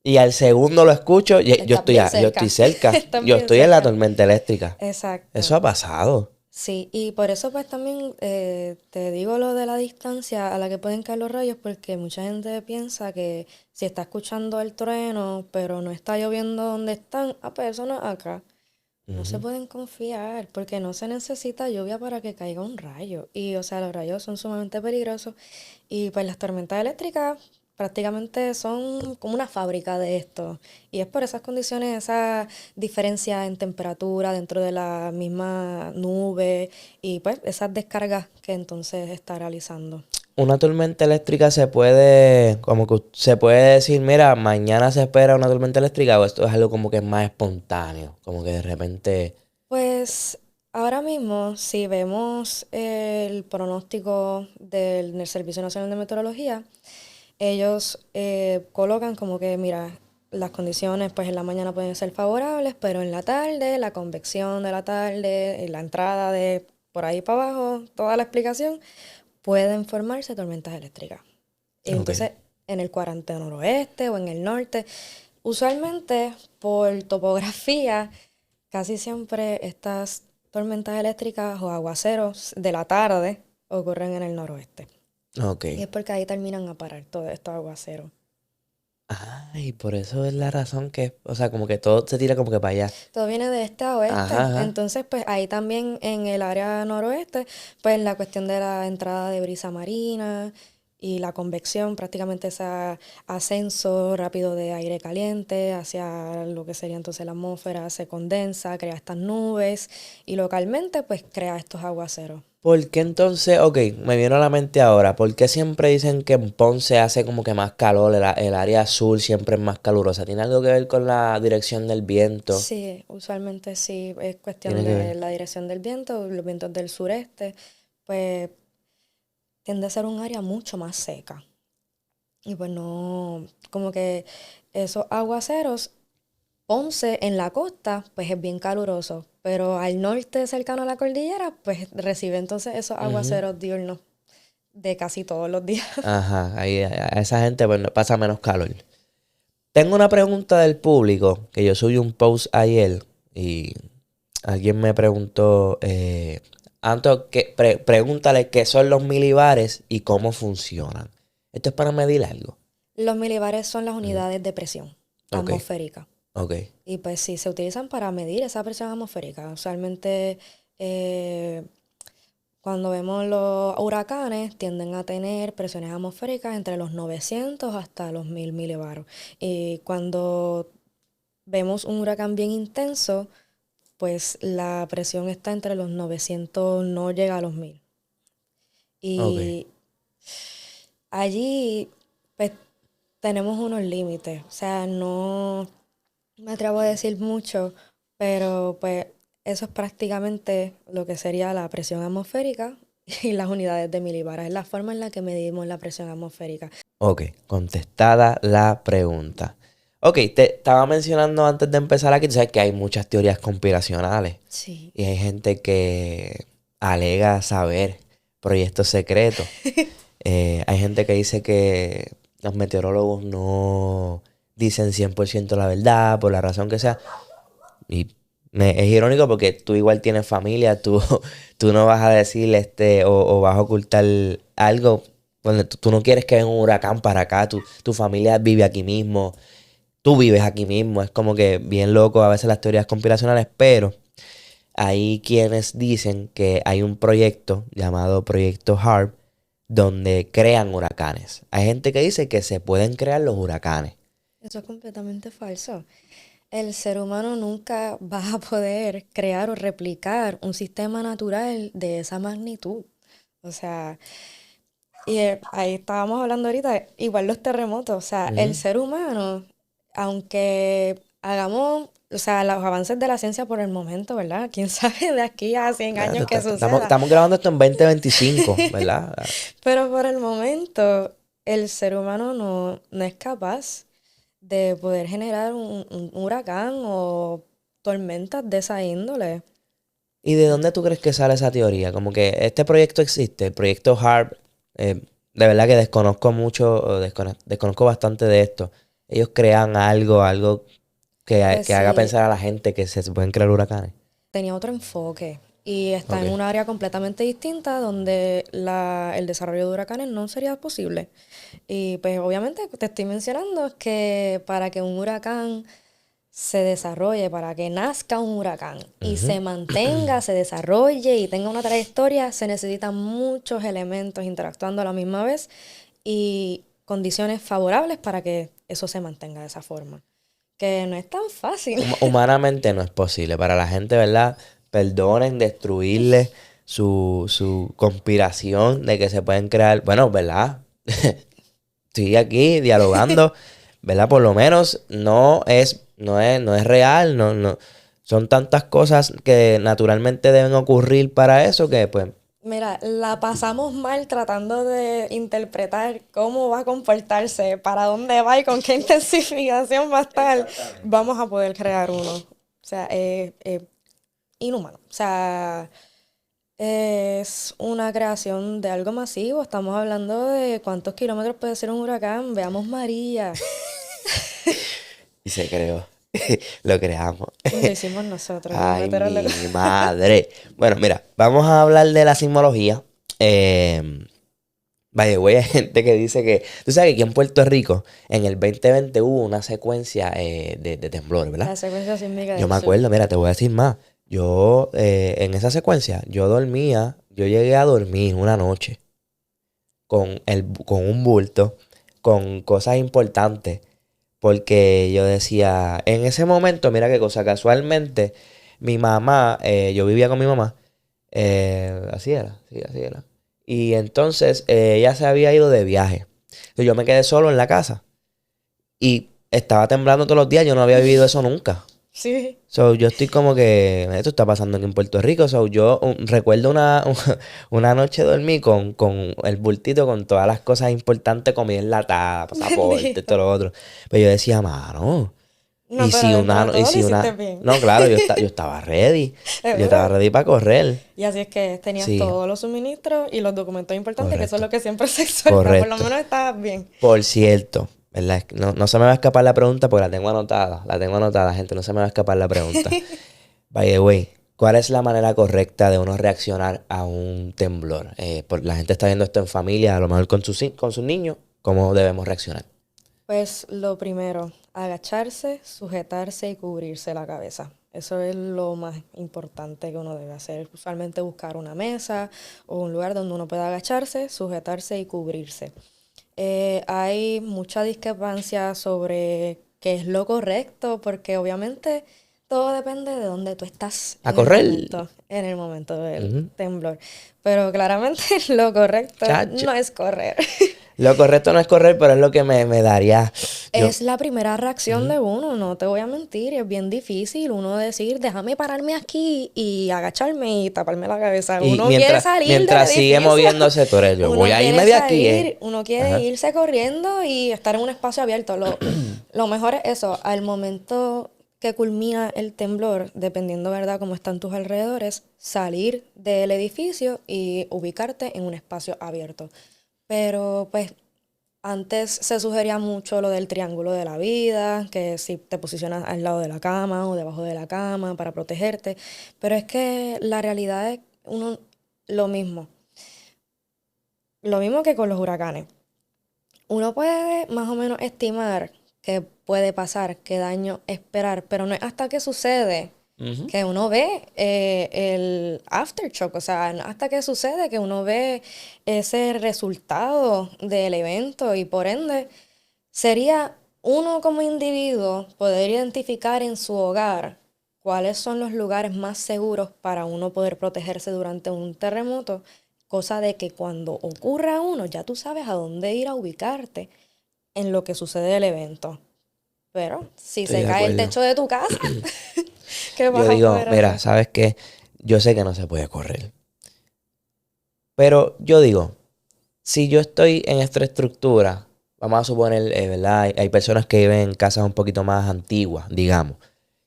y al segundo lo escucho, Estás bien yo estoy cerca. cerca, Estás yo bien estoy en la cerca. tormenta eléctrica. Exacto. Eso ha pasado. Sí, y por eso pues también te digo lo de la distancia a la que pueden caer los rayos, porque mucha gente piensa que si está escuchando el trueno, pero no está lloviendo donde están, ah, pues eso no es acá. No se Ujú. pueden confiar, porque no se necesita lluvia para que caiga un rayo. Y, o sea, los rayos son sumamente peligrosos. Y pues las tormentas eléctricas prácticamente son como una fábrica de esto. Y es por esas condiciones, esa diferencia en temperatura dentro de la misma nube y pues esas descargas que entonces está realizando. Una tormenta eléctrica se puede, como que se puede decir, mira, mañana se espera una tormenta eléctrica, o esto es algo como que más espontáneo, como que de repente. Pues ahora mismo, si vemos el pronóstico del Servicio Nacional de Meteorología, ellos colocan como que, mira, las condiciones pues en la mañana pueden ser favorables, pero en la tarde, la convección de la tarde, la entrada de por ahí para abajo, toda la explicación, pueden formarse tormentas eléctricas. Ok. Entonces, en el cuadrante noroeste o en el norte, usualmente por topografía, casi siempre estas tormentas eléctricas o aguaceros de la tarde ocurren en el noroeste. Ok. Y es porque ahí terminan a parar todos estos aguaceros. Ay, por eso es la razón que, o sea, como que todo se tira como que para allá. Todo viene de este a Ajá, oeste. ajá. Entonces, pues ahí también en el área noroeste, pues la cuestión de la entrada de brisa marina y la convección, prácticamente ese ascenso rápido de aire caliente hacia lo que sería entonces la atmósfera, se condensa, crea estas nubes y localmente pues crea estos aguaceros. ¿Por qué entonces, ok, me vino a la mente ahora, ¿por qué siempre dicen que en Ponce hace como que más calor, el área azul siempre es más calurosa? ¿Tiene algo que ver con la dirección del viento? Sí, usualmente sí, es Tiene cuestión que de ver. la dirección del viento, los vientos del sureste, pues tiende a ser un área mucho más seca. Y pues no, como que esos aguaceros, Ponce en la costa, pues es bien caluroso, pero al norte cercano a la cordillera, pues recibe entonces esos Ujú. aguaceros diurnos de casi todos los días. Ajá, ahí a esa gente pues, pasa menos calor. Tengo una pregunta del público, que yo subí un post ayer y alguien me preguntó, Anto, pregúntale qué son los milibares y cómo funcionan. Esto es para medir algo. Los milibares son las Ujú. unidades de presión Ok, atmosférica. ok, Y pues sí, se utilizan para medir esa presión atmosférica. Usualmente eh, cuando vemos los huracanes tienden a tener presiones atmosféricas entre los 900 hasta los 1000 milibaros. Y cuando vemos un huracán bien intenso, pues la presión está entre los 900, no llega a los 1000. ok. Y allí pues tenemos unos límites. O sea, no me atrevo a decir mucho, pero pues eso es prácticamente lo que sería la presión atmosférica y las unidades de milibares. Es la forma en la que medimos la presión atmosférica. Ok, contestada la pregunta. Ok, te estaba mencionando antes de empezar aquí, tú sabes que hay muchas teorías conspiracionales Sí. y hay gente que alega saber proyectos secretos. Hay gente que dice que los meteorólogos no dicen 100% la verdad, por la razón que sea. Y es irónico porque tú igual tienes familia, tú, tú no vas a decir o vas a ocultar algo. Bueno, tú no quieres que venga un huracán para acá, tu familia vive aquí mismo, tú vives aquí mismo. Es como que bien loco a veces las teorías conspiracionales, pero hay quienes dicen que hay un proyecto llamado Proyecto HARP donde crean huracanes. Hay gente que dice que se pueden crear los huracanes. Eso es completamente falso. El ser humano nunca va a poder crear o replicar un sistema natural de esa magnitud. O sea, y ahí estábamos hablando ahorita, igual los terremotos. O sea, el Ujú. ser humano, aunque hagamos, o sea, los avances de la ciencia por el momento, ¿verdad? ¿Quién sabe de aquí a 100 años qué suceda? Estamos grabando esto en 2025, ¿verdad? Pero por el momento, el ser humano no es capaz de poder generar un huracán o tormentas de esa índole. ¿Y de dónde tú crees que sale esa teoría? Como que este proyecto existe, el proyecto HARP, de verdad que desconozco mucho, o desconozco bastante de esto. Ellos crean algo Pues que haga sí, pensar a la gente que se pueden crear huracanes. tenía otro enfoque y está Ok. en un área completamente distinta donde el desarrollo de huracanes no sería posible. Y pues obviamente te estoy mencionando que para que un huracán se desarrolle, para que nazca un huracán y Ujú. se mantenga, se desarrolle y tenga una trayectoria, se necesitan muchos elementos interactuando a la misma vez y condiciones favorables para que eso se mantenga de esa forma. Que no es tan fácil. Humanamente no es posible. Para la gente, ¿verdad? Perdonen destruirle su conspiración de que se pueden crear. Bueno, ¿verdad? Estoy aquí dialogando, ¿verdad? Por lo menos no es real, no. Son tantas cosas que naturalmente deben ocurrir para eso que, pues, Mira, la pasamos mal tratando de interpretar cómo va a comportarse, para dónde va y con qué intensificación va a estar. Vamos a poder crear uno. O sea, es inhumano. O sea, es una creación de algo masivo. Estamos hablando de cuántos kilómetros puede ser un huracán. Veamos María. y se creó. Lo creamos. Lo hicimos nosotros, los Ay, meteorólogos. mi madre. Bueno, mira, vamos a hablar de la sismología. By the way, hay gente que dice que. Tú sabes que aquí en Puerto Rico, en el 2020 hubo una secuencia de temblores, ¿verdad? La secuencia sísmica Yo del me sur. acuerdo, mira, te voy a decir más. Yo, en esa secuencia, yo llegué a dormir una noche con un bulto, con cosas importantes, porque yo decía, en ese momento, mira qué cosa, casualmente, mi mamá, yo vivía con mi mamá, así era, sí, así era. Y entonces ella se había ido de viaje. Entonces yo me quedé solo en la casa y estaba temblando todos los días, yo no había vivido eso nunca. Sí. So, yo estoy como que esto está pasando aquí en Puerto Rico. So, yo recuerdo una noche dormí con el bultito con todas las cosas importantes, comida enlatada, pasaporte, Bendito. todo lo otro. Pero yo decía, mano, No, pero dentro de y todo lo si hiciste una, bien. no, claro, yo estaba ready. Yo estaba Seguro. ready para correr. Y así es que tenías Sí, todos los suministros y los documentos importantes, que eso es lo correcto, que siempre se exhorta. Por lo correcto. menos estabas bien. Por cierto, ¿verdad? Es que no se me va a escapar la pregunta porque la tengo anotada, gente, no se me va a escapar la pregunta. By the way, ¿cuál es la manera correcta de uno reaccionar a un temblor? La gente está viendo esto en familia, a lo mejor con sus niños, ¿cómo debemos reaccionar? Pues lo primero, agacharse, sujetarse y cubrirse la cabeza. Eso es lo más importante que uno debe hacer. Usualmente buscar una mesa o un lugar donde uno pueda agacharse, sujetarse y cubrirse. Hay mucha discrepancia sobre qué es lo correcto, porque obviamente todo depende de dónde tú estás A correr. en el momento del Ujú. temblor. Pero claramente lo correcto Chacho. no es correr. Lo correcto no es correr, pero es lo que me daría. Yo. Es la primera reacción Ujú. de uno, no te voy a mentir, es bien difícil uno decir, déjame pararme aquí y agacharme y taparme la cabeza. Y Uno quiere mientras, salir del mientras sigue edificio, moviéndose, tú eres yo. Voy uno a quiere irme de aquí, salir, uno quiere Ajá. irse corriendo y estar en un espacio abierto. Lo mejor es eso, al momento que culmina el temblor, dependiendo, ¿verdad?, cómo están tus alrededores, salir del edificio y ubicarte en un espacio abierto. Pero pues antes se sugería mucho lo del triángulo de la vida, que si te posicionas al lado de la cama o debajo de la cama para protegerte, pero es que la realidad es uno lo mismo, lo mismo que con los huracanes. Uno puede más o menos estimar qué puede pasar, qué daño esperar, pero no es hasta que sucede Ujú. que uno ve el aftershock, o sea, no hasta que sucede que uno ve ese resultado del evento y por ende sería uno como individuo poder identificar en su hogar cuáles son los lugares más seguros para uno poder protegerse durante un terremoto, cosa de que cuando ocurra uno ya tú sabes a dónde ir a ubicarte en lo que sucede el evento. Pero si Estoy se de cae el acuerdo. techo de tu casa, ¿qué vas Yo a digo, poder mira, hacer? ¿sabes qué? Yo sé que no se puede correr. Pero yo digo, si yo estoy en esta estructura, vamos a suponer, ¿verdad? Hay personas que viven en casas un poquito más antiguas, digamos,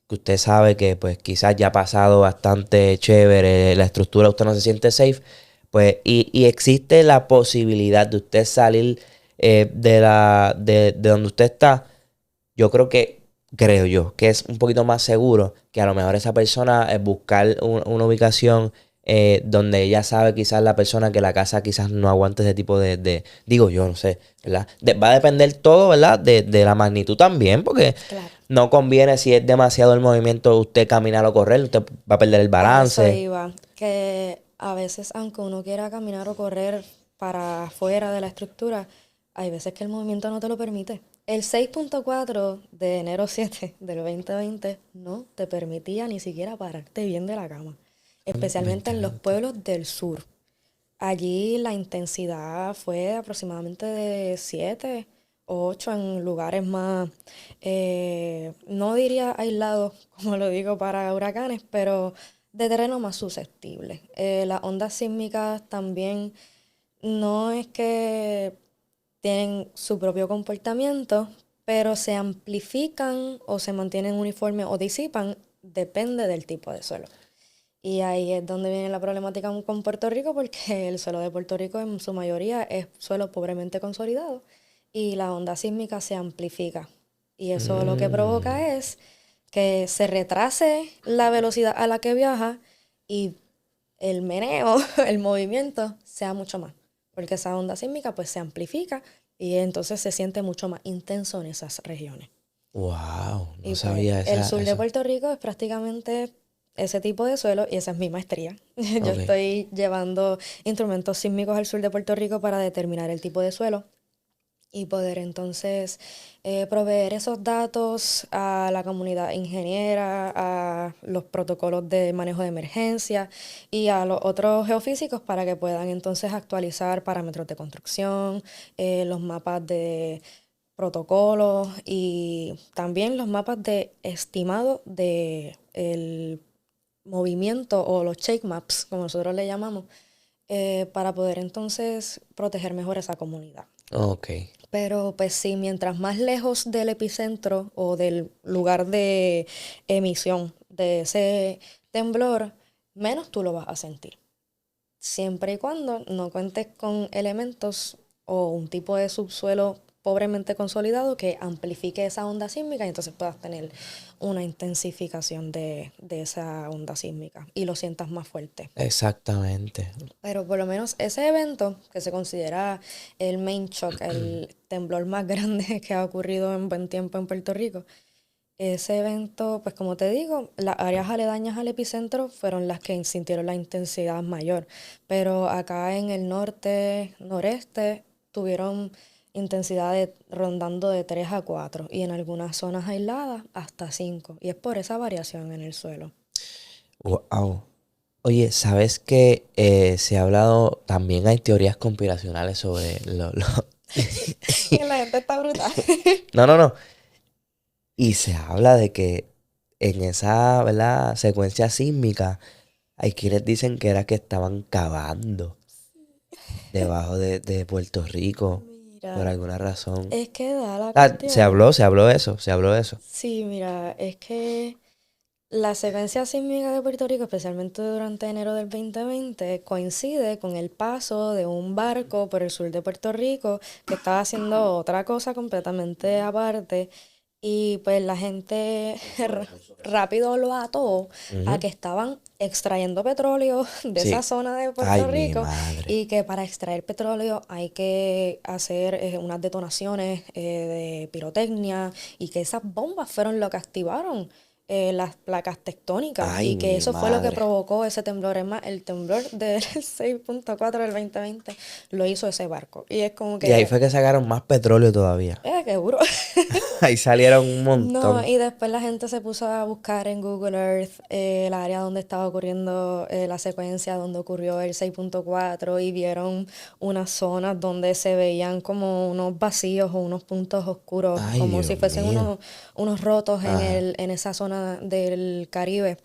que usted sabe que pues quizás ya ha pasado bastante chévere la estructura, usted no se siente safe, pues y existe la posibilidad de usted salir de donde usted está, yo creo yo, que es un poquito más seguro que a lo mejor esa persona buscar una ubicación donde ella sabe quizás la persona que la casa quizás no aguante ese tipo digo yo, no sé, ¿verdad? Va a depender todo, ¿verdad? De la magnitud también, porque Claro, no conviene si es demasiado el movimiento usted caminar o correr, usted va a perder el a eso balance. iba. Que a veces, aunque uno quiera caminar o correr para afuera de la estructura, hay veces que el movimiento no te lo permite. El 6.4 de enero 7 del 2020 no te permitía ni siquiera pararte bien de la cama, especialmente en los 2020. pueblos del sur. Allí la intensidad fue aproximadamente de 7 o 8 en lugares más, no diría aislados, como lo digo para huracanes, pero de terreno más susceptible. Las ondas sísmicas también no es que tienen su propio comportamiento, pero se amplifican o se mantienen uniformes o disipan, depende del tipo de suelo. Y ahí es donde viene la problemática con Puerto Rico, porque el suelo de Puerto Rico en su mayoría es suelo pobremente consolidado y la onda sísmica se amplifica. Y eso lo que Mm, provoca es que se retrase la velocidad a la que viaja y el meneo, el movimiento sea mucho más, porque esa onda sísmica pues se amplifica y entonces se siente mucho más intenso en esas regiones. wow, no Y pues sabía el sur de eso. Puerto Rico es prácticamente ese tipo de suelo y esa es mi maestría. Yo Ok. estoy llevando instrumentos sísmicos al sur de Puerto Rico para determinar el tipo de suelo y poder entonces proveer esos datos a la comunidad ingeniera, a los protocolos de manejo de emergencia y a los otros geofísicos para que puedan entonces actualizar parámetros de construcción, los mapas de protocolos y también los mapas de estimado de el movimiento o los shake maps, como nosotros le llamamos, para poder entonces proteger mejor esa comunidad. Ok. Pero pues sí, mientras más lejos del epicentro o del lugar de emisión de ese temblor, menos tú lo vas a sentir. Siempre y cuando no cuentes con elementos o un tipo de subsuelo pobremente consolidado que amplifique esa onda sísmica y entonces puedas tener una intensificación de esa onda sísmica y lo sientas más fuerte. Exactamente. Pero por lo menos ese evento, que se considera el main shock, el temblor más grande que ha ocurrido en buen tiempo en Puerto Rico, ese evento, pues como te digo, las áreas aledañas al epicentro fueron las que sintieron la intensidad mayor. Pero acá en el norte, noreste, tuvieron intensidades rondando de 3 a 4 y en algunas zonas aisladas hasta 5. Y es por esa variación en el suelo. Wow. Oye, ¿sabes que se ha hablado, también hay teorías conspiracionales sobre La gente está brutal. No, no, no. Y se habla de que en esa, ¿verdad? Secuencia sísmica, hay quienes dicen que era que estaban cavando debajo de Puerto Rico por Mira, alguna razón. es que da la Ah, cuestión. se habló de eso. Sí, mira, es que la secuencia sísmica de Puerto Rico, especialmente durante enero del 2020, coincide con el paso de un barco por el sur de Puerto Rico que estaba haciendo otra cosa completamente aparte y pues la gente rápido lo ató a Ujú. que estaban extrayendo petróleo de esa Sí. zona de Ay, Puerto mi Rico madre. y que para extraer petróleo hay que hacer unas detonaciones de pirotecnia y que esas bombas fueron lo que activaron las placas tectónicas Ay, y que mi eso fue lo que madre. provocó ese temblor. Es más, el temblor del 6.4 del 2020 lo hizo ese barco. Y es como Y ahí que, fue que sacaron más petróleo todavía. qué duro. Ahí salieron un No, montón. y después la gente se puso a buscar en Google Earth el área donde estaba ocurriendo la secuencia, donde ocurrió el 6.4 y vieron unas zonas donde se veían como unos vacíos o unos puntos oscuros, Ay, como si Dios fuesen mío. unos rotos Ajá. en esa zona del Caribe.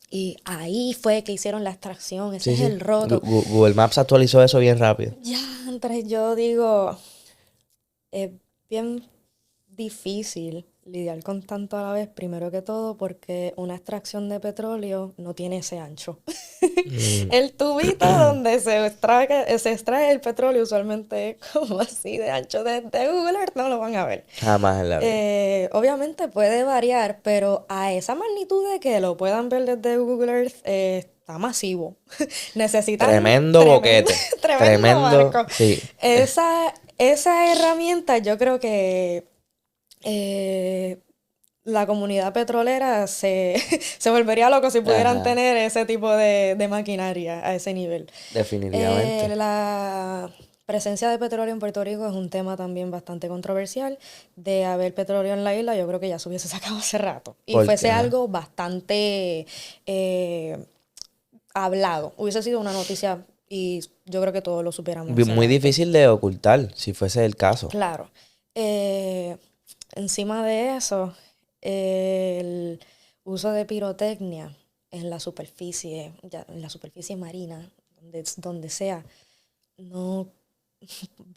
Y ahí fue que hicieron la extracción, ese Sí, es sí. el roto. Google Maps actualizó eso bien rápido. Ya, entonces yo digo, es bien difícil lidiar con tanto a la vez, primero que todo porque una extracción de petróleo no tiene ese ancho. Mm. El tubito donde se extrae el petróleo usualmente es como así de ancho. Desde Google Earth no lo van a ver. Jamás en la vida. Obviamente puede variar, pero a esa magnitud de que lo puedan ver desde Google Earth está masivo. Necesitan Tremendo boquete. tremendo Tremendo, barco. sí. Esa herramienta yo creo que eh, la comunidad petrolera se volvería loco si pudieran Ajá. tener ese tipo de maquinaria a ese nivel. Definitivamente. La presencia de petróleo en Puerto Rico es un tema también bastante controversial. De haber petróleo en la isla, yo creo que ya se hubiese sacado hace rato. Y Porque, fuese ajá. algo bastante eh, hablado. Hubiese sido una noticia y yo creo que todos lo supiéramos hace Muy rato. difícil de ocultar, si fuese el caso. Claro. Eh, Encima de eso, el uso de pirotecnia en la superficie, en la superficie marina, donde sea, no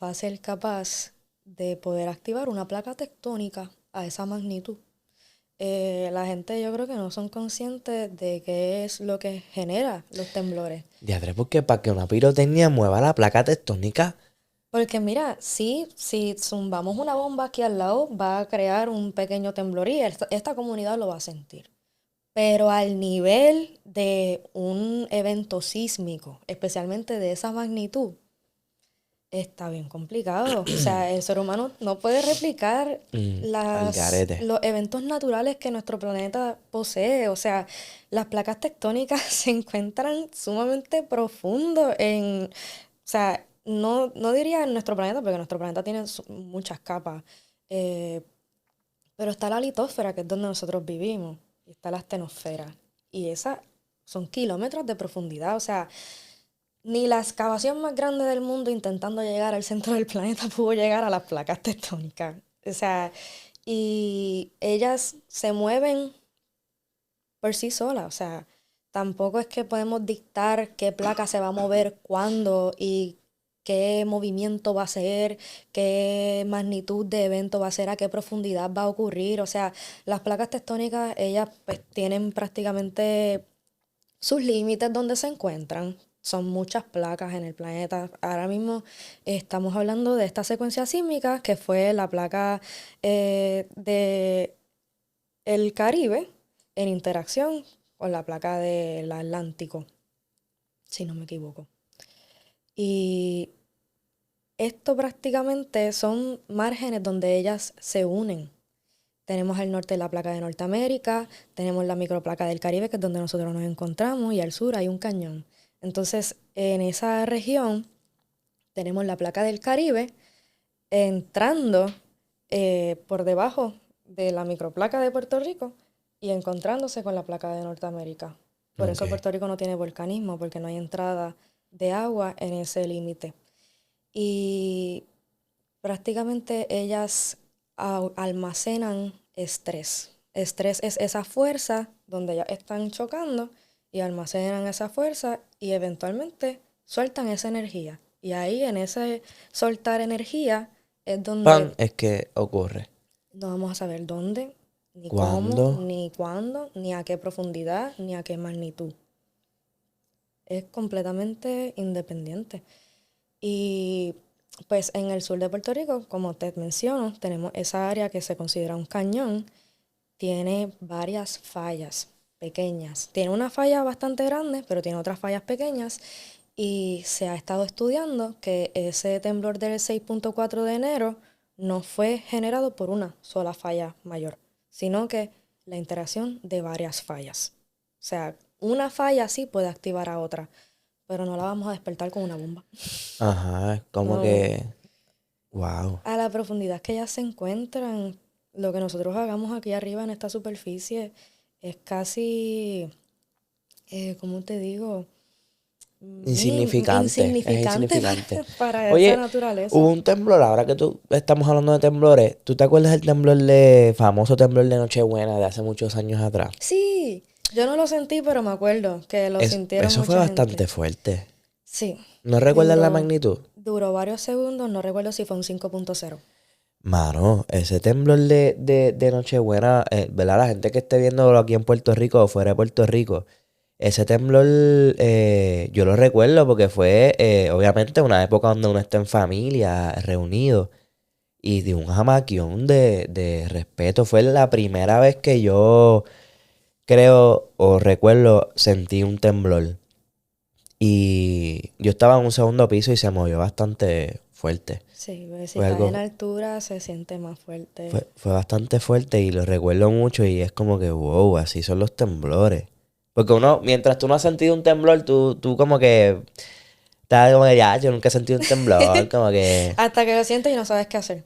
va a ser capaz de poder activar una placa tectónica a esa magnitud. La gente yo creo que no son conscientes de qué es lo que genera los temblores. Diadre, porque para que una pirotecnia mueva la placa tectónica. Porque mira, sí, si zumbamos una bomba aquí al lado, va a crear un pequeño temblor y esta comunidad lo va a sentir. Pero al nivel de un evento sísmico, especialmente de esa magnitud, está bien complicado. O sea, el ser humano no puede replicar Al garete. los eventos naturales que nuestro planeta posee. O sea, las placas tectónicas se encuentran sumamente profundo o sea, no diría en nuestro planeta, porque nuestro planeta tiene muchas capas. eh, pero está la litosfera, que es donde nosotros vivimos, y está la astenosfera. Y esas son kilómetros de profundidad. O sea, ni la excavación más grande del mundo intentando llegar al centro del planeta pudo llegar a las placas tectónicas. O sea, y ellas se mueven por sí solas. O sea, tampoco es que podemos dictar qué placa se va a mover, cuándo y qué movimiento va a ser, qué magnitud de evento va a ser, a qué profundidad va a ocurrir. O sea, las placas tectónicas, ellas pues tienen prácticamente sus límites donde se encuentran. Son muchas placas en el planeta. Ahora mismo estamos hablando de esta secuencia sísmica que fue la placa de el Caribe en interacción con la placa del Atlántico, si no me equivoco. Y esto prácticamente son márgenes donde ellas se unen. Tenemos al norte la placa de Norteamérica, tenemos la microplaca del Caribe, que es donde nosotros nos encontramos, y al sur hay un cañón. Entonces, en esa región tenemos la placa del Caribe entrando por debajo de la microplaca de Puerto Rico y encontrándose con la placa de Norteamérica. Por eso Ok. Puerto Rico no tiene volcanismo, porque no hay entrada de agua en ese límite. Y prácticamente ellas almacenan estrés. Estrés es esa fuerza donde ellas están chocando y almacenan esa fuerza y eventualmente sueltan esa energía. Y ahí en ese soltar energía es Pan donde es que ocurre. no vamos a saber dónde, ni cómo, ¿Cuándo? ni cuándo, ni a qué profundidad, ni a qué magnitud. Es completamente independiente. Y pues en el sur de Puerto Rico, como te menciono, tenemos esa área que se considera un cañón. Tiene varias fallas pequeñas. Tiene una falla bastante grande, pero tiene otras fallas pequeñas. Y se ha estado estudiando que ese temblor del 6.4 de enero no fue generado por una sola falla mayor, sino que la interacción de varias fallas. O sea, una falla sí puede activar a otra, pero no la vamos a despertar con una bomba. Ajá, es como No, que, wow. a la profundidad que ellas se encuentran, lo que nosotros hagamos aquí arriba en esta superficie es casi, ¿cómo te digo? Insignificante, es Insignificante insignificante. para esa Oye, hubo naturaleza. un temblor, ahora que tú estamos hablando de temblores, ¿tú te acuerdas del temblor famoso temblor de Nochebuena de hace muchos años atrás? Sí, yo no lo sentí, pero me acuerdo que lo sintieron Eso fue mucha gente. bastante fuerte. Sí, ¿No y recuerdas la magnitud? duró varios segundos, no recuerdo si fue un 5.0. Mano, ese temblor de Nochebuena, ¿verdad? La gente que esté viéndolo aquí en Puerto Rico o fuera de Puerto Rico, ese temblor yo lo recuerdo porque fue obviamente una época donde uno está en familia, reunido, y de un jamaquión de respeto. Fue la primera vez que yo creo o recuerdo sentí un temblor. Y yo estaba en un segundo piso y se movió bastante fuerte. Sí, pues, si Fue estás en algo, altura se siente más fuerte. fue bastante fuerte y lo recuerdo mucho y es como que, wow, así son los temblores. Porque uno, mientras tú no has sentido un temblor, tú como que, estás como que ya, yo nunca he sentido un temblor, como que, Hasta que lo sientes y no sabes qué hacer.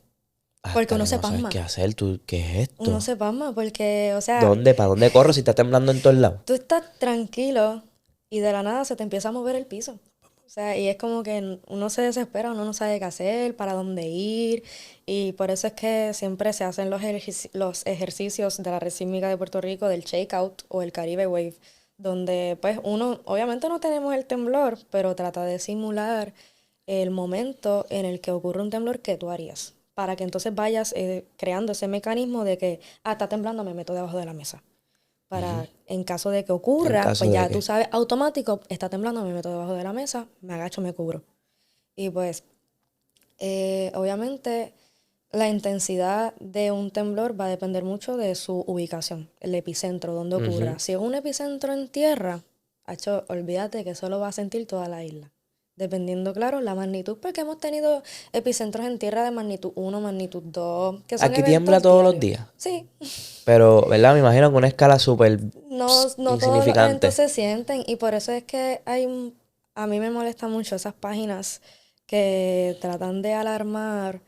Porque hasta uno que se no sabes pasma. qué hacer, tú, ¿qué es Uno esto? se pasma porque, o sea, ¿Dónde? ¿Para dónde corro si está temblando en todos lados? tú estás tranquilo y de la nada se te empieza a mover el piso. O sea, y es como que uno se desespera, uno no sabe qué hacer, para dónde ir. Y por eso es que siempre se hacen los ejercicios de la red sísmica de Puerto Rico, del shakeout o el Caribe Wave, donde pues uno, obviamente no tenemos el temblor, pero trata de simular el momento en el que ocurre un temblor que tú harías. Para que entonces vayas creando ese mecanismo de que, está temblando, me meto debajo de la mesa Ujú. para en caso de que En ocurra, caso pues de ya tú que, sabes, automático, está temblando, me meto debajo de la mesa, me agacho, me cubro. Y pues, obviamente, la intensidad de un temblor va a depender mucho de su ubicación, el epicentro, donde ujú. ocurra. Si es un epicentro en tierra, hecho, olvídate que eso lo va a sentir toda la isla. Dependiendo, claro, la magnitud, porque hemos tenido epicentros en tierra de magnitud 1, magnitud 2, que son Aquí tiembla eventos todos los diarios. días, Sí, pero, ¿verdad? Me imagino que una escala súper no, no todos los eventos insignificante. se sienten y por eso es que a mí me molesta mucho esas páginas que tratan de alarmar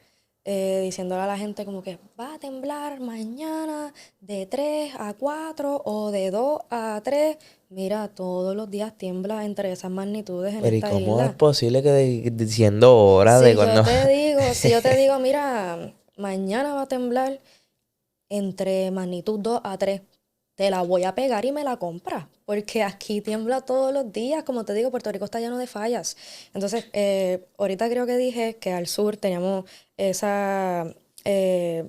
diciéndole a la gente como que va a temblar mañana de 3 a 4 o de 2 a 3. Mira, todos los días tiembla entre esas magnitudes en Pero ¿y esta cómo es isla. posible que diciendo horas de cuando... Si yo te digo, mira, mañana va a temblar entre magnitud 2 a 3. Te la voy a pegar y me la compras. Porque aquí tiembla todos los días. Como te digo, Puerto Rico está lleno de fallas. Entonces, ahorita creo que dije que al sur teníamos esa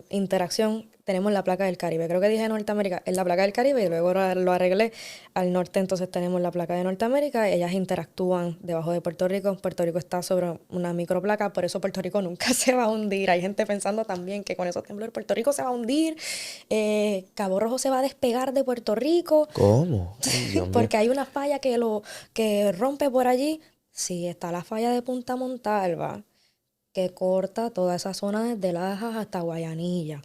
interacción. Tenemos la placa del Caribe. Creo que dije Norteamérica. Es la placa del Caribe y luego lo arreglé. Al norte entonces tenemos la placa de Norteamérica. Ellas interactúan debajo de Puerto Rico. Puerto Rico está sobre una microplaca. Por eso Puerto Rico nunca se va a hundir. Hay gente pensando también que con esos temblores Puerto Rico se va a hundir. Cabo Rojo se va a despegar de Puerto Rico. ¿Cómo? Ay, Dios mío. Porque hay una falla que rompe por allí. Sí, está la falla de Punta Montalva, que corta toda esa zona desde Lajas hasta Guayanilla.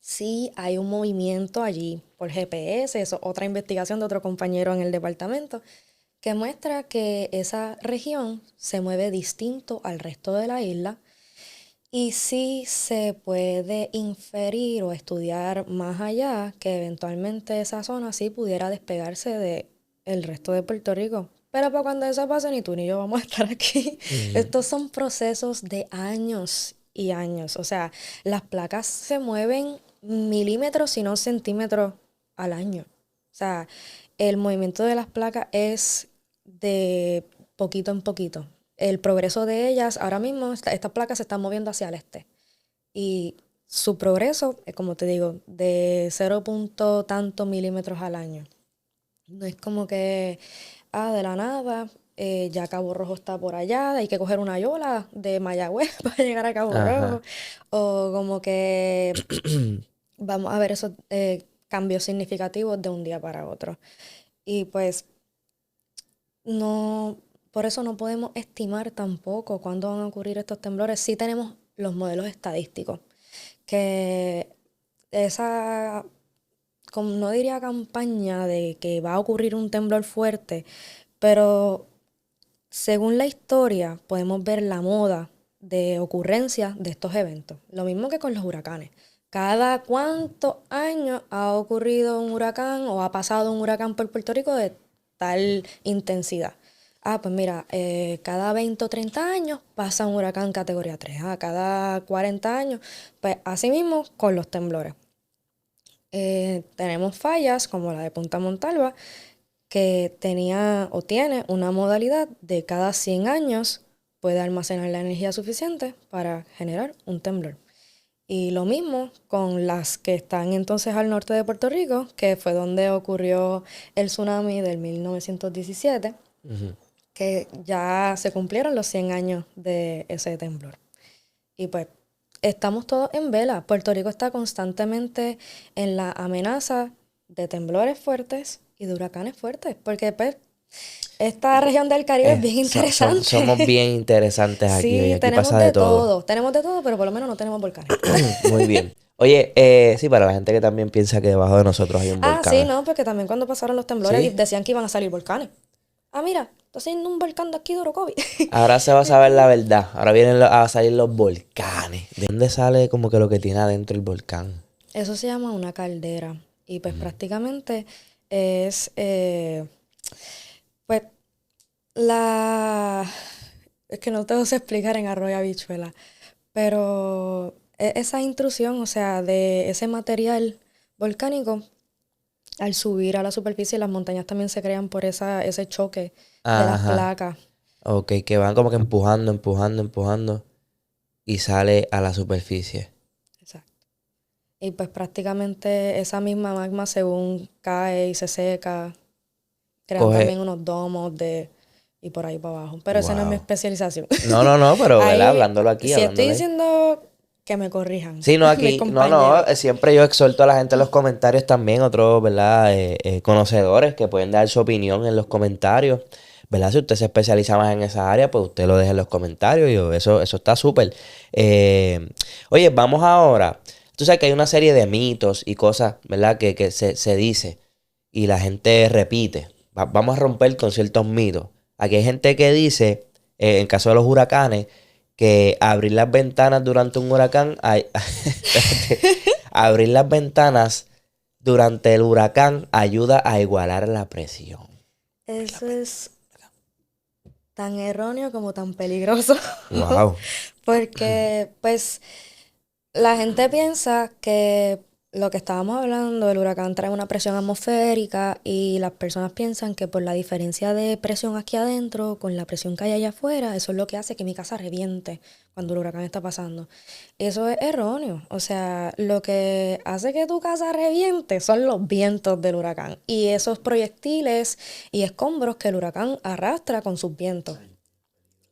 Sí, hay un movimiento allí por GPS, eso, otra investigación de otro compañero en el departamento, que muestra que esa región se mueve distinto al resto de la isla y sí se puede inferir o estudiar más allá que eventualmente esa zona sí pudiera despegarse del resto de Puerto Rico. Pero para cuando eso pase, ni tú ni yo vamos a estar aquí. Estos son procesos de años y años. O sea, las placas se mueven milímetros, si no centímetros al año. O sea, el movimiento de las placas es de poquito en poquito. El progreso de ellas, ahora mismo, estas placas se están moviendo hacia el este. Y su progreso, como te digo, de 0 punto tantos milímetros al año. No es como que, de la nada, ya Cabo Rojo está por allá, hay que coger una yola de Mayagüez para llegar a Cabo Rojo. Ajá. O como que vamos a ver esos cambios significativos de un día para otro. Y pues no, por eso no podemos estimar tampoco cuándo van a ocurrir estos temblores. Sí tenemos los modelos estadísticos, que esa, como no diría campaña de que va a ocurrir un temblor fuerte, pero según la historia podemos ver la moda de ocurrencia de estos eventos. Lo mismo que con los huracanes. Cada cuántos años ha ocurrido un huracán o ha pasado un huracán por Puerto Rico de tal intensidad. Pues mira, cada 20 o 30 años pasa un huracán categoría 3. Cada 40 años, pues así mismo con los temblores. Tenemos fallas como la de Punta Montalva, que tenía o tiene una modalidad de cada 100 años puede almacenar la energía suficiente para generar un temblor. Y lo mismo con las que están entonces al norte de Puerto Rico, que fue donde ocurrió el tsunami del 1917, que ya se cumplieron los 100 años de ese temblor. Y pues estamos todos en vela. Puerto Rico está constantemente en la amenaza de temblores fuertes y de huracanes fuertes, porque pues esta región del Caribe es bien interesante. Somos bien interesantes aquí, oye, Sí, aquí pasa de todo. tenemos de todo, pero por lo menos no tenemos volcanes. Muy bien. Oye, sí, para la gente que también piensa que debajo de nosotros hay un volcán. Sí, no, porque también cuando pasaron los temblores Sí. decían que iban a salir volcanes. Mira, está haciendo un volcán de aquí de Orocovi. Ahora se va a saber la verdad. Ahora vienen a salir los volcanes. ¿De dónde sale como que lo que tiene adentro el volcán? Eso se llama una caldera. Y pues prácticamente es, pues, es que no te lo sé explicar en arroz y habichuela, pero esa intrusión, o sea, de ese material volcánico, al subir a la superficie, las montañas también se crean por ese choque de las Ajá. placas. Ok, que van como que empujando y sale a la superficie. Exacto. Y pues prácticamente esa misma magma, según cae y se seca, crean Coge. también unos domos y por ahí para abajo. Pero esa no es mi Wow. especialización. No, pero ¿verdad? Ahí, Hablándolo aquí, si estoy hablándolo ahí. diciendo que me corrijan Sí, no, mis aquí, compañeros. siempre yo exhorto a la gente en los comentarios también, otros, ¿verdad? Conocedores que pueden dar su opinión en los comentarios, ¿verdad? Si usted se especializa más en esa área, pues usted lo deja en los comentarios, eso está súper. Oye, vamos ahora. Tú sabes que hay una serie de mitos y cosas, ¿verdad? Que se dice y la gente repite. Vamos a romper con ciertos mitos. Aquí hay gente que dice, en caso de los huracanes, que abrir las ventanas durante un huracán, espérate, abrir las ventanas durante el huracán ayuda a igualar la presión. Eso es tan erróneo como tan peligroso. Wow. Porque, pues, La gente piensa que lo que estábamos hablando, el huracán trae una presión atmosférica y las personas piensan que por la diferencia de presión aquí adentro con la presión que hay allá afuera, eso es lo que hace que mi casa reviente cuando el huracán está pasando. Eso es erróneo. O sea, lo que hace que tu casa reviente son los vientos del huracán y esos proyectiles y escombros que el huracán arrastra con sus vientos.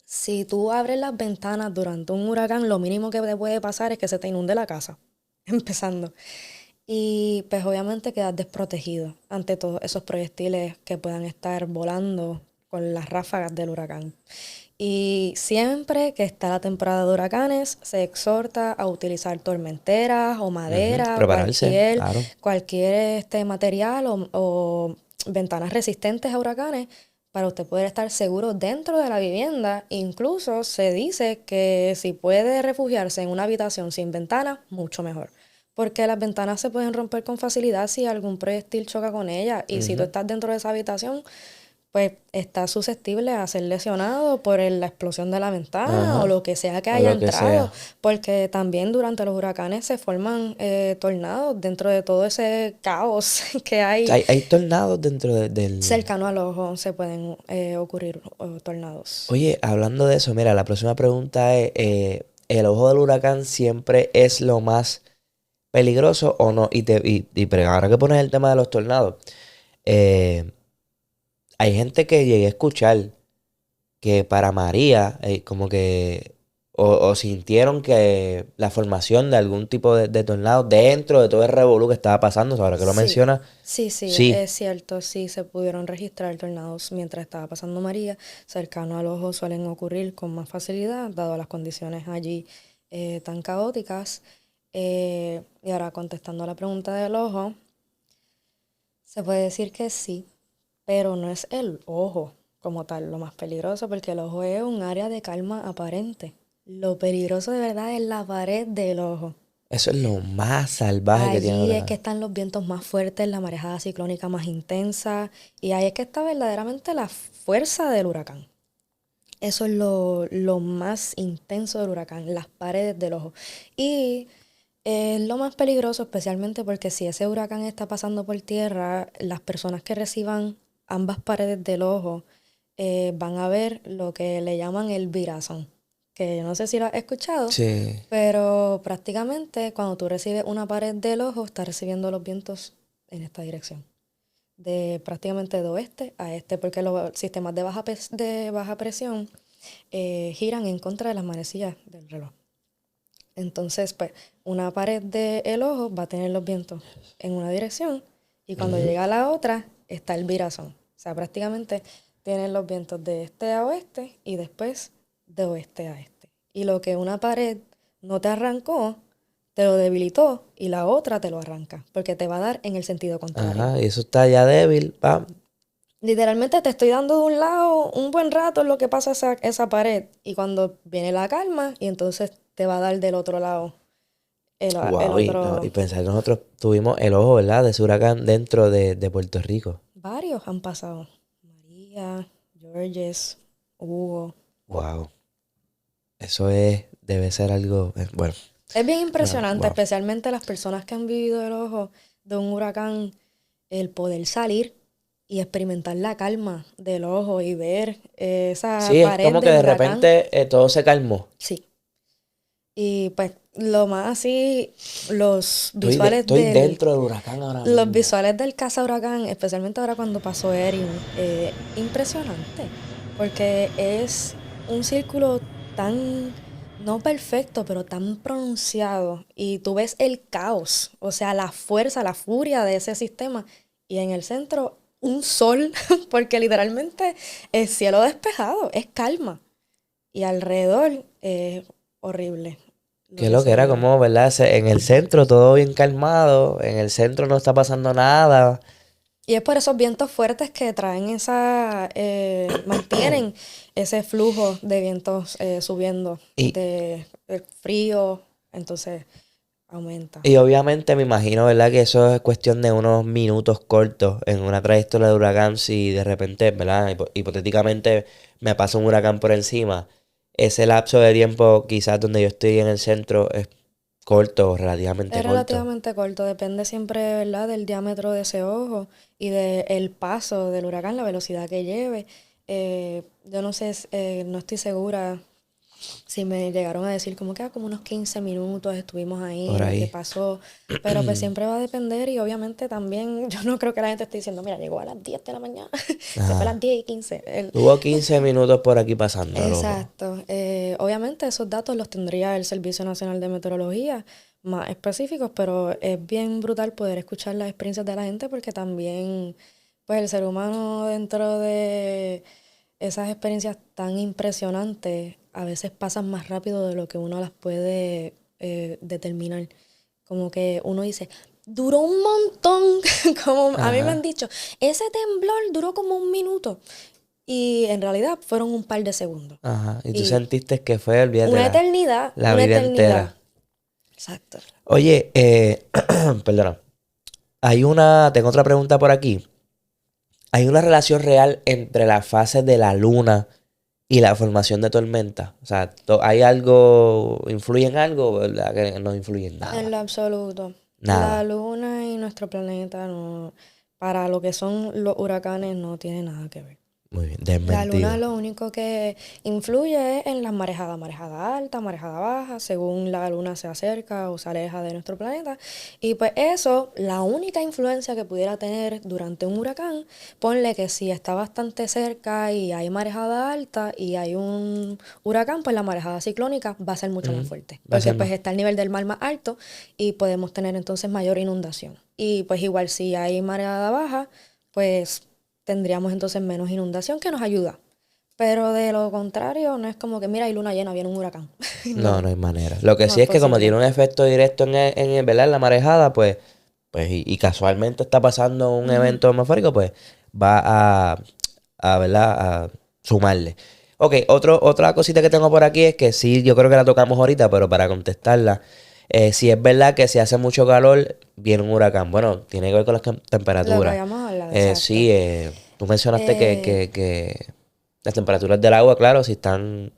Si tú abres las ventanas durante un huracán, lo mínimo que te puede pasar es que se te inunde la casa, empezando. Y pues obviamente quedas desprotegido ante todos esos proyectiles que puedan estar volando con las ráfagas del huracán. Y siempre que está la temporada de huracanes, se exhorta a utilizar tormenteras o Ujú, madera, prepararse, claro. cualquier material o ventanas resistentes a huracanes para usted poder estar seguro dentro de la vivienda. Incluso se dice que si puede refugiarse en una habitación sin ventana, mucho mejor. Porque las ventanas se pueden romper con facilidad si algún proyectil choca con ellas. Y si tú Ujú. estás dentro de esa habitación, pues estás susceptible a ser lesionado por la explosión de la ventana o Ajá. lo que sea que O haya lo que entrado. sea. Porque también durante los huracanes se forman tornados dentro de todo ese caos que hay Hay tornados dentro del... cercano al ojo. Se pueden ocurrir tornados. Oye, hablando de eso, mira, la próxima pregunta es, ¿el ojo del huracán siempre es lo más peligroso o no? Pero ahora que pones el tema de los tornados, eh, hay gente que llegué a escuchar que para María, como que, o sintieron que la formación de algún tipo de tornado dentro de todo el revolú que estaba pasando, ahora que lo Sí, mencionas, sí, sí. es cierto, sí se pudieron registrar tornados mientras estaba pasando María. Cercano al ojo suelen ocurrir con más facilidad, dado las condiciones allí tan caóticas. Y ahora contestando a la pregunta del ojo, se puede decir que sí, pero no es el ojo como tal lo más peligroso, porque el ojo es un área de calma aparente. Lo peligroso de verdad es la pared del ojo. Eso es lo más salvaje que tiene el Allí es que huracán. están los vientos más fuertes, la marejada ciclónica más intensa, y ahí es que está verdaderamente la fuerza del huracán. Eso es lo más intenso del huracán, las paredes del ojo. Y es lo más peligroso, especialmente porque si ese huracán está pasando por tierra, las personas que reciban ambas paredes del ojo van a ver lo que le llaman el virazón, que yo no sé si lo has escuchado, Sí. pero prácticamente cuando tú recibes una pared del ojo, estás recibiendo los vientos en esta dirección, de prácticamente de oeste a este, porque los sistemas de baja presión giran en contra de las manecillas del reloj. Entonces, pues, una pared del ojo va a tener los vientos en una dirección y cuando Ujú. llega a la otra está el virazón. O sea, prácticamente tienen los vientos de este a oeste y después de oeste a este. Y lo que una pared no te arrancó, te lo debilitó y la otra te lo arranca, porque te va a dar en el sentido contrario. Ajá, y eso está ya débil, pam. Literalmente te estoy dando de un lado un buen rato en lo que pasa esa pared y cuando viene la calma y entonces te va a dar del otro lado el Wow, no, y otro. pensar que nosotros tuvimos el ojo, ¿verdad? De ese huracán dentro de Puerto Rico. Varios han pasado. María, Georges, Hugo. Wow. Eso es, debe ser algo, bueno, Es bien impresionante, wow. especialmente las personas que han vivido el ojo de un huracán, el poder salir y experimentar la calma del ojo y ver esa Sí, es pared como que del de huracán. repente todo se calmó. Sí. Y pues lo más así, los visuales Estoy del dentro del huracán ahora Los mismo. visuales del Casa Huracán, especialmente ahora cuando pasó Erin, impresionante, porque es un círculo tan, no perfecto, pero tan pronunciado, y tú ves el caos, o sea, la fuerza, la furia de ese sistema, y en el centro un sol, porque literalmente es cielo despejado, es calma, y alrededor es horrible lo Que que lo que se era vive. como, ¿verdad? En el centro todo bien calmado, en el centro no está pasando nada. Y es por esos vientos fuertes que traen mantienen ese flujo de vientos subiendo Y, de frío, entonces aumenta. y obviamente me imagino, ¿verdad? Que eso es cuestión de unos minutos cortos en una trayectoria de huracán. Si de repente, ¿verdad? Hipotéticamente me pasa un huracán por encima, ese lapso de tiempo quizás donde yo estoy en el centro es corto, relativamente Es corto. relativamente corto, depende siempre, ¿verdad?, del diámetro de ese ojo y del paso del huracán, la velocidad que lleve. Yo no sé, no estoy segura si me llegaron a decir como que como unos 15 minutos estuvimos ahí Por en lo que ahí. pasó, pero pues siempre va a depender y obviamente también yo no creo que la gente esté diciendo, mira, llegó a las 10 de la mañana, se fue a las Ajá. 10:15. Tuvo 15 minutos por aquí pasando el ojo. Exacto. Obviamente esos datos los tendría el Servicio Nacional de Meteorología más específicos, pero es bien brutal poder escuchar las experiencias de la gente porque también, pues el ser humano dentro de esas experiencias tan impresionantes a veces pasan más rápido de lo que uno las puede determinar. Como que uno dice, duró un montón, como a mí me han Ajá. dicho, ese temblor duró como un minuto. Y en realidad fueron un par de segundos. Ajá. Y tú Y sentiste que fue, olvídate, una eternidad, la una vida eternidad. entera. Exacto. Oye, perdona. Tengo otra pregunta por aquí. ¿Hay una relación real entre las fases de la luna y la formación de tormenta? O sea, ¿hay algo, influye en algo, verdad? Que no influye en En nada. lo absoluto. La Nada. luna y nuestro planeta no, para lo que son los huracanes no tiene nada que ver. Muy bien, La luna desmentido. lo único que influye es en las marejadas, marejada alta, marejada baja, según la luna se acerca o se aleja de nuestro planeta. Y pues eso, la única influencia que pudiera tener durante un huracán, ponle que si está bastante cerca y hay marejada alta y hay un huracán, pues la marejada ciclónica va a ser mucho más Ujú. fuerte, Va a porque ser pues más. está el nivel del mar más alto y podemos tener entonces mayor inundación. Y pues igual si hay mareada baja, pues tendríamos entonces menos inundación que nos ayuda. Pero de lo contrario, no es como que, mira, hay luna llena, viene un huracán. No, No, no hay manera. Lo que no sí es es que como tiene posible. un efecto directo ¿verdad? En la marejada, pues y casualmente está pasando un Ujú. evento atmosférico, pues va ¿verdad? A sumarle. Ok, otra cosita que tengo por aquí es que sí, yo creo que la tocamos ahorita, pero para contestarla, si es verdad que si hace mucho calor, viene un huracán. Bueno, tiene que ver con las Lo que temperaturas. habíamos hablado, exacto. Sí, tú mencionaste Eh, que las temperaturas del agua, claro, si están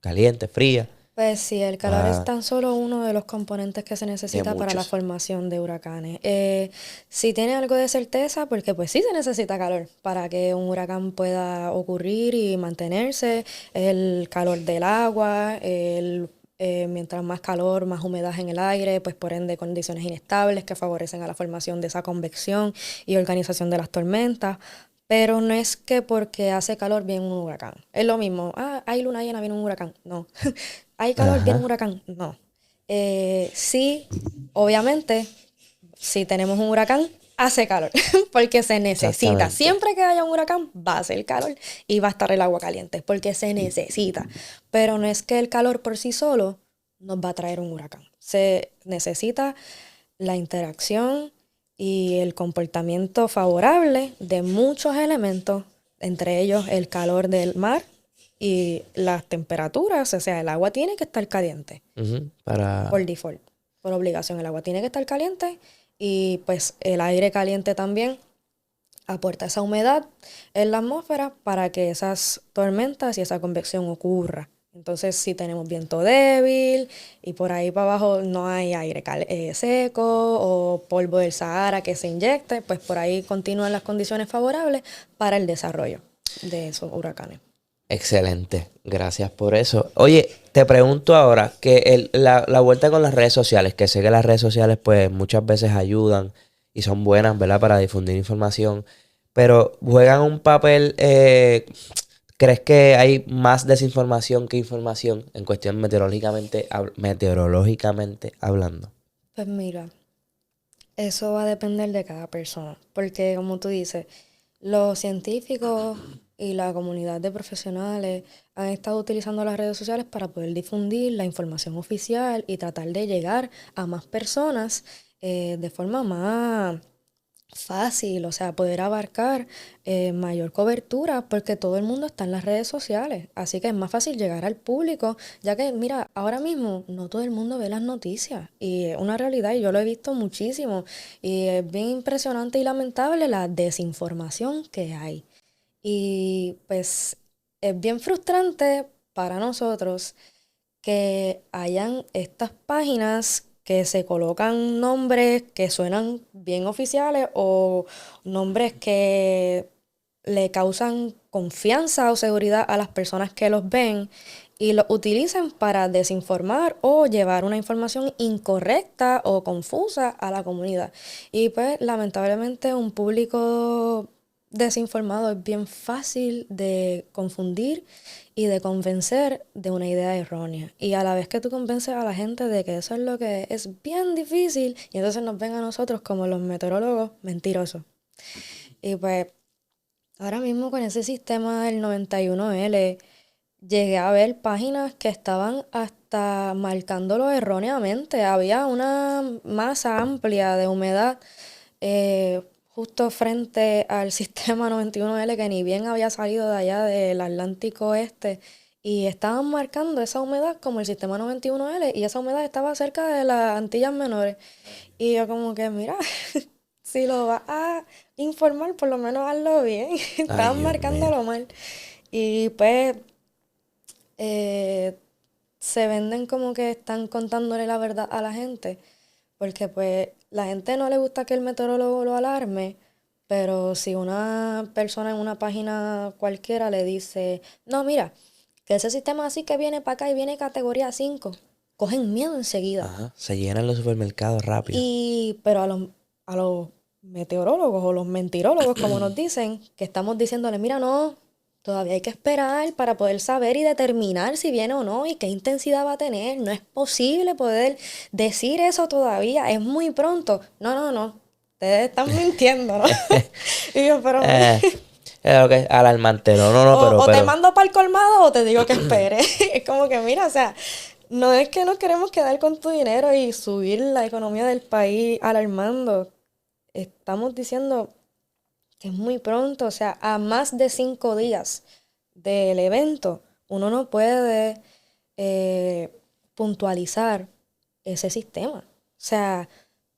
calientes, frías, pues sí, el calor es va tan solo uno de los componentes que se de necesita para la muchos. formación de huracanes. Si tiene algo de certeza, porque pues sí se necesita calor para que un huracán pueda ocurrir y mantenerse, el calor del agua, mientras más calor, más humedad en el aire, pues por ende condiciones inestables que favorecen a la formación de esa convección y organización de las tormentas. Pero no es que porque hace calor viene un huracán. Es lo mismo. Ah, hay luna llena, viene un huracán. No. ¿Hay calor, viene un Ajá, huracán? No. Sí, obviamente, si tenemos un huracán, hace calor, porque se necesita. exactamente. Siempre que haya un huracán, va a hacer calor y va a estar el agua caliente, porque se necesita. Pero no es que el calor por sí solo nos va a traer un huracán. Se necesita la interacción y el comportamiento favorable de muchos elementos, entre ellos el calor del mar y las temperaturas, o sea, el agua tiene que estar caliente Ujú, por para... default, por obligación, el agua tiene que estar caliente y pues el aire caliente también aporta esa humedad en la atmósfera para que esas tormentas y esa convección ocurra. Entonces, si tenemos viento débil y por ahí para abajo no hay aire seco o polvo del Sahara que se inyecte, pues por ahí continúan las condiciones favorables para el desarrollo de esos huracanes. Excelente, gracias por eso. Oye, te pregunto ahora que la vuelta con las redes sociales, que sé que las redes sociales pues muchas veces ayudan y son buenas, ¿verdad? Para difundir información, pero juegan un papel, ¿crees que hay más desinformación que información en cuestión meteorológicamente hablando? Pues mira, eso va a depender de cada persona, porque como tú dices, los científicos y la comunidad de profesionales han estado utilizando las redes sociales para poder difundir la información oficial y tratar de llegar a más personas de forma más fácil, o sea, poder abarcar mayor cobertura porque todo el mundo está en las redes sociales, así que es más fácil llegar al público, ya que mira, ahora mismo no todo el mundo ve las noticias y es una realidad y yo lo he visto muchísimo y es bien impresionante y lamentable la desinformación que hay. Y pues es bien frustrante para nosotros que hayan estas páginas que se colocan nombres que suenan bien oficiales o nombres que le causan confianza o seguridad a las personas que los ven y los utilizan para desinformar o llevar una información incorrecta o confusa a la comunidad. Y pues lamentablemente un público desinformado es bien fácil de confundir y de convencer de una idea errónea. Y a la vez que tú convences a la gente de que eso es lo que es bien difícil, y entonces nos ven a nosotros como los meteorólogos mentirosos. Y pues ahora mismo con ese sistema del 91L llegué a ver páginas que estaban hasta marcándolo erróneamente. Había una masa amplia de humedad justo frente al sistema 91L que ni bien había salido de allá del Atlántico Este y estaban marcando esa humedad como el sistema 91L y esa humedad estaba cerca de las Antillas Menores. Y yo como que, mira, si lo vas a informar, por lo menos hazlo bien. Ay, Estaban Dios mío. marcándolo mal. Y pues eh, se venden como que están contándole la verdad a la gente, porque pues la gente no le gusta que el meteorólogo lo alarme, pero si una persona en una página cualquiera le dice, no, mira, que ese sistema así que viene para acá y viene categoría 5 cogen miedo enseguida. Ajá. Se llenan los supermercados rápido. Pero a los meteorólogos o los mentirólogos, como nos dicen, que estamos diciéndole, mira, no, todavía hay que esperar para poder saber y determinar si viene o no y qué intensidad va a tener. No es posible poder decir eso todavía, es muy pronto. No, no, no, ustedes están mintiendo, ¿no? Y yo, pero Eh, es lo que es alarmante. No, no, no, o te pero. mando para el colmado o te digo que espere. Es como que, mira, o sea, no es que nos queremos quedar con tu dinero y subir la economía del país alarmando. Estamos diciendo que es muy pronto, o sea, a más de 5 días del evento, uno no puede eh, puntualizar ese sistema. O sea,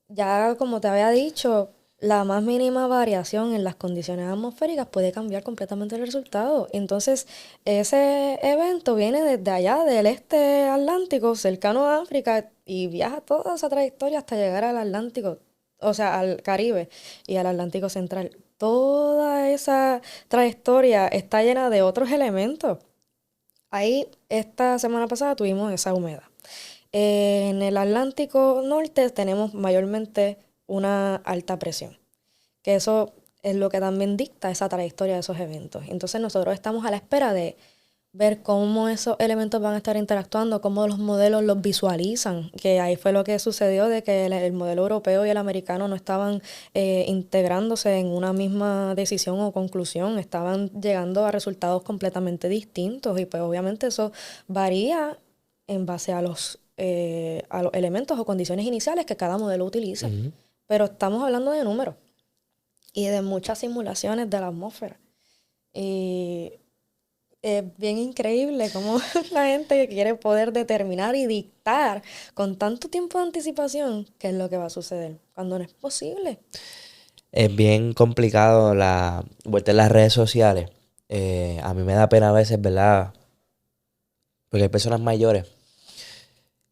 ya como te había dicho, la más mínima variación en las condiciones atmosféricas puede cambiar completamente el resultado. Entonces, ese evento viene desde allá, del este Atlántico, cercano a África, y viaja toda esa trayectoria hasta llegar al Atlántico, o sea, al Caribe y al Atlántico Central. Toda esa trayectoria está llena de otros elementos. Ahí, esta semana pasada tuvimos esa humedad. En el Atlántico Norte tenemos mayormente una alta presión, que eso es lo que también dicta esa trayectoria de esos eventos. Entonces nosotros estamos a la espera de ver cómo esos elementos van a estar interactuando, cómo los modelos los visualizan, que ahí fue lo que sucedió de que el modelo europeo y el americano no estaban integrándose en una misma decisión o conclusión, estaban llegando a resultados completamente distintos y pues obviamente eso varía en base a los elementos o condiciones iniciales que cada modelo utilice. Ujú. Pero estamos hablando de números y de muchas simulaciones de la atmósfera. Y es bien increíble cómo la gente quiere poder determinar y dictar con tanto tiempo de anticipación qué es lo que va a suceder, cuando no es posible. Es bien complicado la vuelta en las redes sociales. A mí me da pena a veces, ¿verdad? Porque hay personas mayores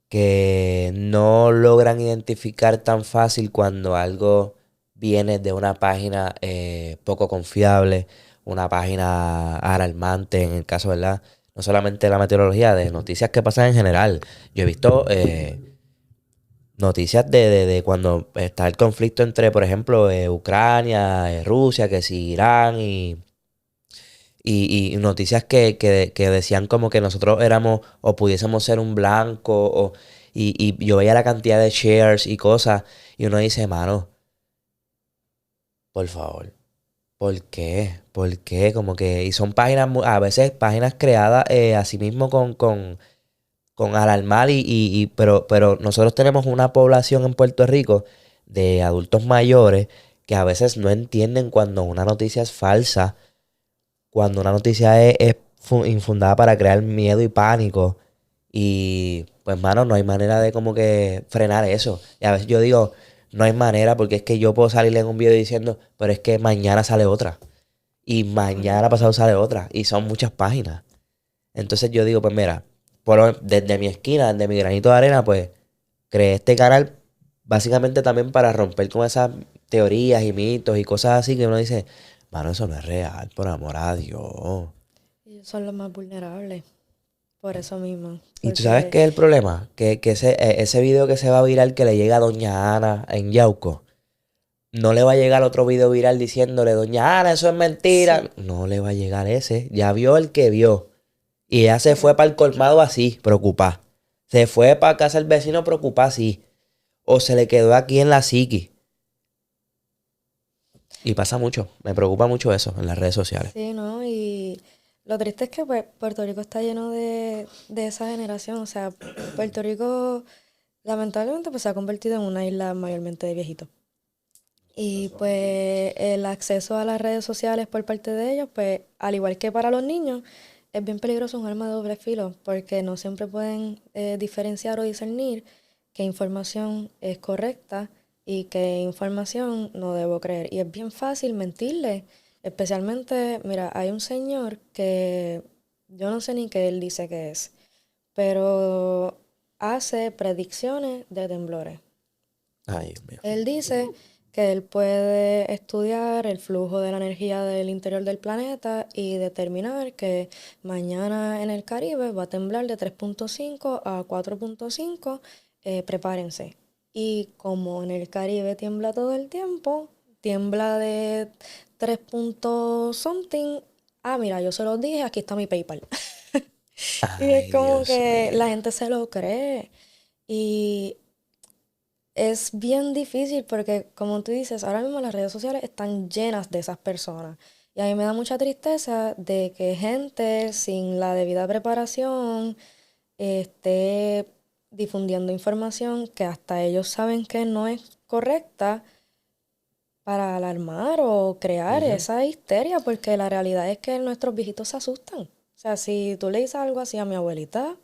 que no logran identificar tan fácil cuando algo viene de una página poco confiable, una página alarmante, en el caso, ¿verdad? No solamente de la meteorología, de noticias que pasan en general. Yo he visto noticias de cuando está el conflicto entre, por ejemplo, Ucrania, Rusia, que si Irán y noticias que decían como que nosotros éramos o pudiésemos ser un blanco y yo veía la cantidad de shares y cosas y uno dice, mano, por favor, ¿por qué? ¿Por qué? Como que, y son páginas, a veces páginas creadas así mismo con alarmar pero nosotros tenemos una población en Puerto Rico de adultos mayores que a veces no entienden cuando una noticia es falsa, cuando una noticia es infundada para crear miedo y pánico. Y pues, mano, no hay manera de como que frenar eso. Y a veces yo digo, no hay manera porque es que yo puedo salir en un video diciendo, pero es que mañana sale otra. Y mañana pasado sale otra. Y son muchas páginas. Entonces yo digo, pues mira, desde mi esquina, desde mi granito de arena, pues creé este canal básicamente también para romper con esas teorías y mitos y cosas así que uno dice, mano, eso no es real, por amor a Dios. Ellos son los más vulnerables, por eso mismo. Y tú sabes Porque qué es el problema, que ese video que se va a viral que le llega a Doña Ana en Yauco, no le va a llegar otro video viral diciéndole, Doña Ana, eso es mentira. sí, No le va a llegar ese, ya vio el que vio. Y ella se fue para el correcto. colmado así, preocupada. Se fue para casa del vecino preocupada así. O se le quedó aquí en la psiqui. Y pasa mucho, me preocupa mucho eso en las redes sociales. Sí, ¿no? Y lo triste es que pues, Puerto Rico está lleno de esa generación. O sea, Puerto Rico lamentablemente pues, se ha convertido en una isla mayormente de viejitos. Y pues el acceso a las redes sociales por parte de ellos, pues al igual que para los niños, es bien peligroso, un arma de doble filo, porque no siempre pueden diferenciar o discernir qué información es correcta y qué información no debo creer. Y es bien fácil mentirle, especialmente, mira, hay un señor que yo no sé ni qué él dice que es, pero hace predicciones de temblores. Ay, Dios mío. Él dice que él puede estudiar el flujo de la energía del interior del planeta y determinar que mañana en el Caribe va a temblar de 3.5 a 4.5, prepárense. Y como en el Caribe tiembla todo el tiempo, tiembla de 3 punto something, ah, mira, yo se los dije, aquí está mi PayPal. Y es Ay, como Dios que mío. la gente se lo cree. Y es bien difícil porque, como tú dices, ahora mismo las redes sociales están llenas de esas personas. Y a mí me da mucha tristeza de que gente sin la debida preparación esté difundiendo información que hasta ellos saben que no es correcta para alarmar o crear Ujú. esa histeria, porque la realidad es que nuestros viejitos se asustan. O sea, si tú le dices algo así a mi abuelita,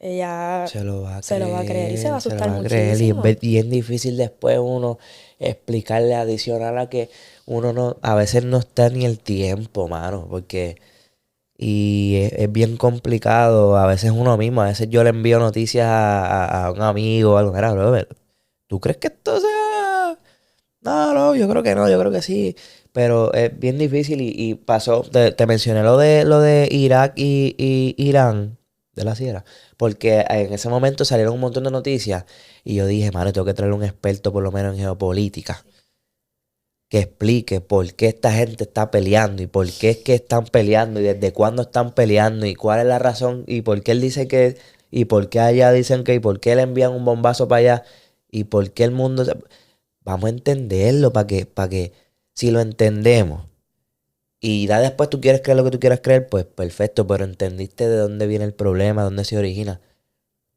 ella Se lo va a se lo va a creer y se va a creer, se lo asustar va a creer. Y es muchísimo. bien difícil después uno explicarle adicional a que uno no, a veces no está ni el tiempo, mano, porque y es bien complicado, a veces uno mismo, a veces yo le envío noticias a un amigo o algo, mira, brother, ¿tú crees que esto sea? No, no, yo creo que no, yo creo que sí. Pero es bien difícil y pasó, te mencioné lo de Irak y Irán, de la sierra, porque en ese momento salieron un montón de noticias y yo dije, mano, tengo que traer un experto por lo menos en geopolítica que explique por qué esta gente está peleando y por qué es que están peleando y desde cuándo están peleando y cuál es la razón y por qué él dice que y por qué allá dicen que y por qué le envían un bombazo para allá y por qué el mundo vamos a entenderlo para que si lo entendemos y ya después tú quieres creer lo que tú quieras creer, pues perfecto, pero entendiste de dónde viene el problema, dónde se origina.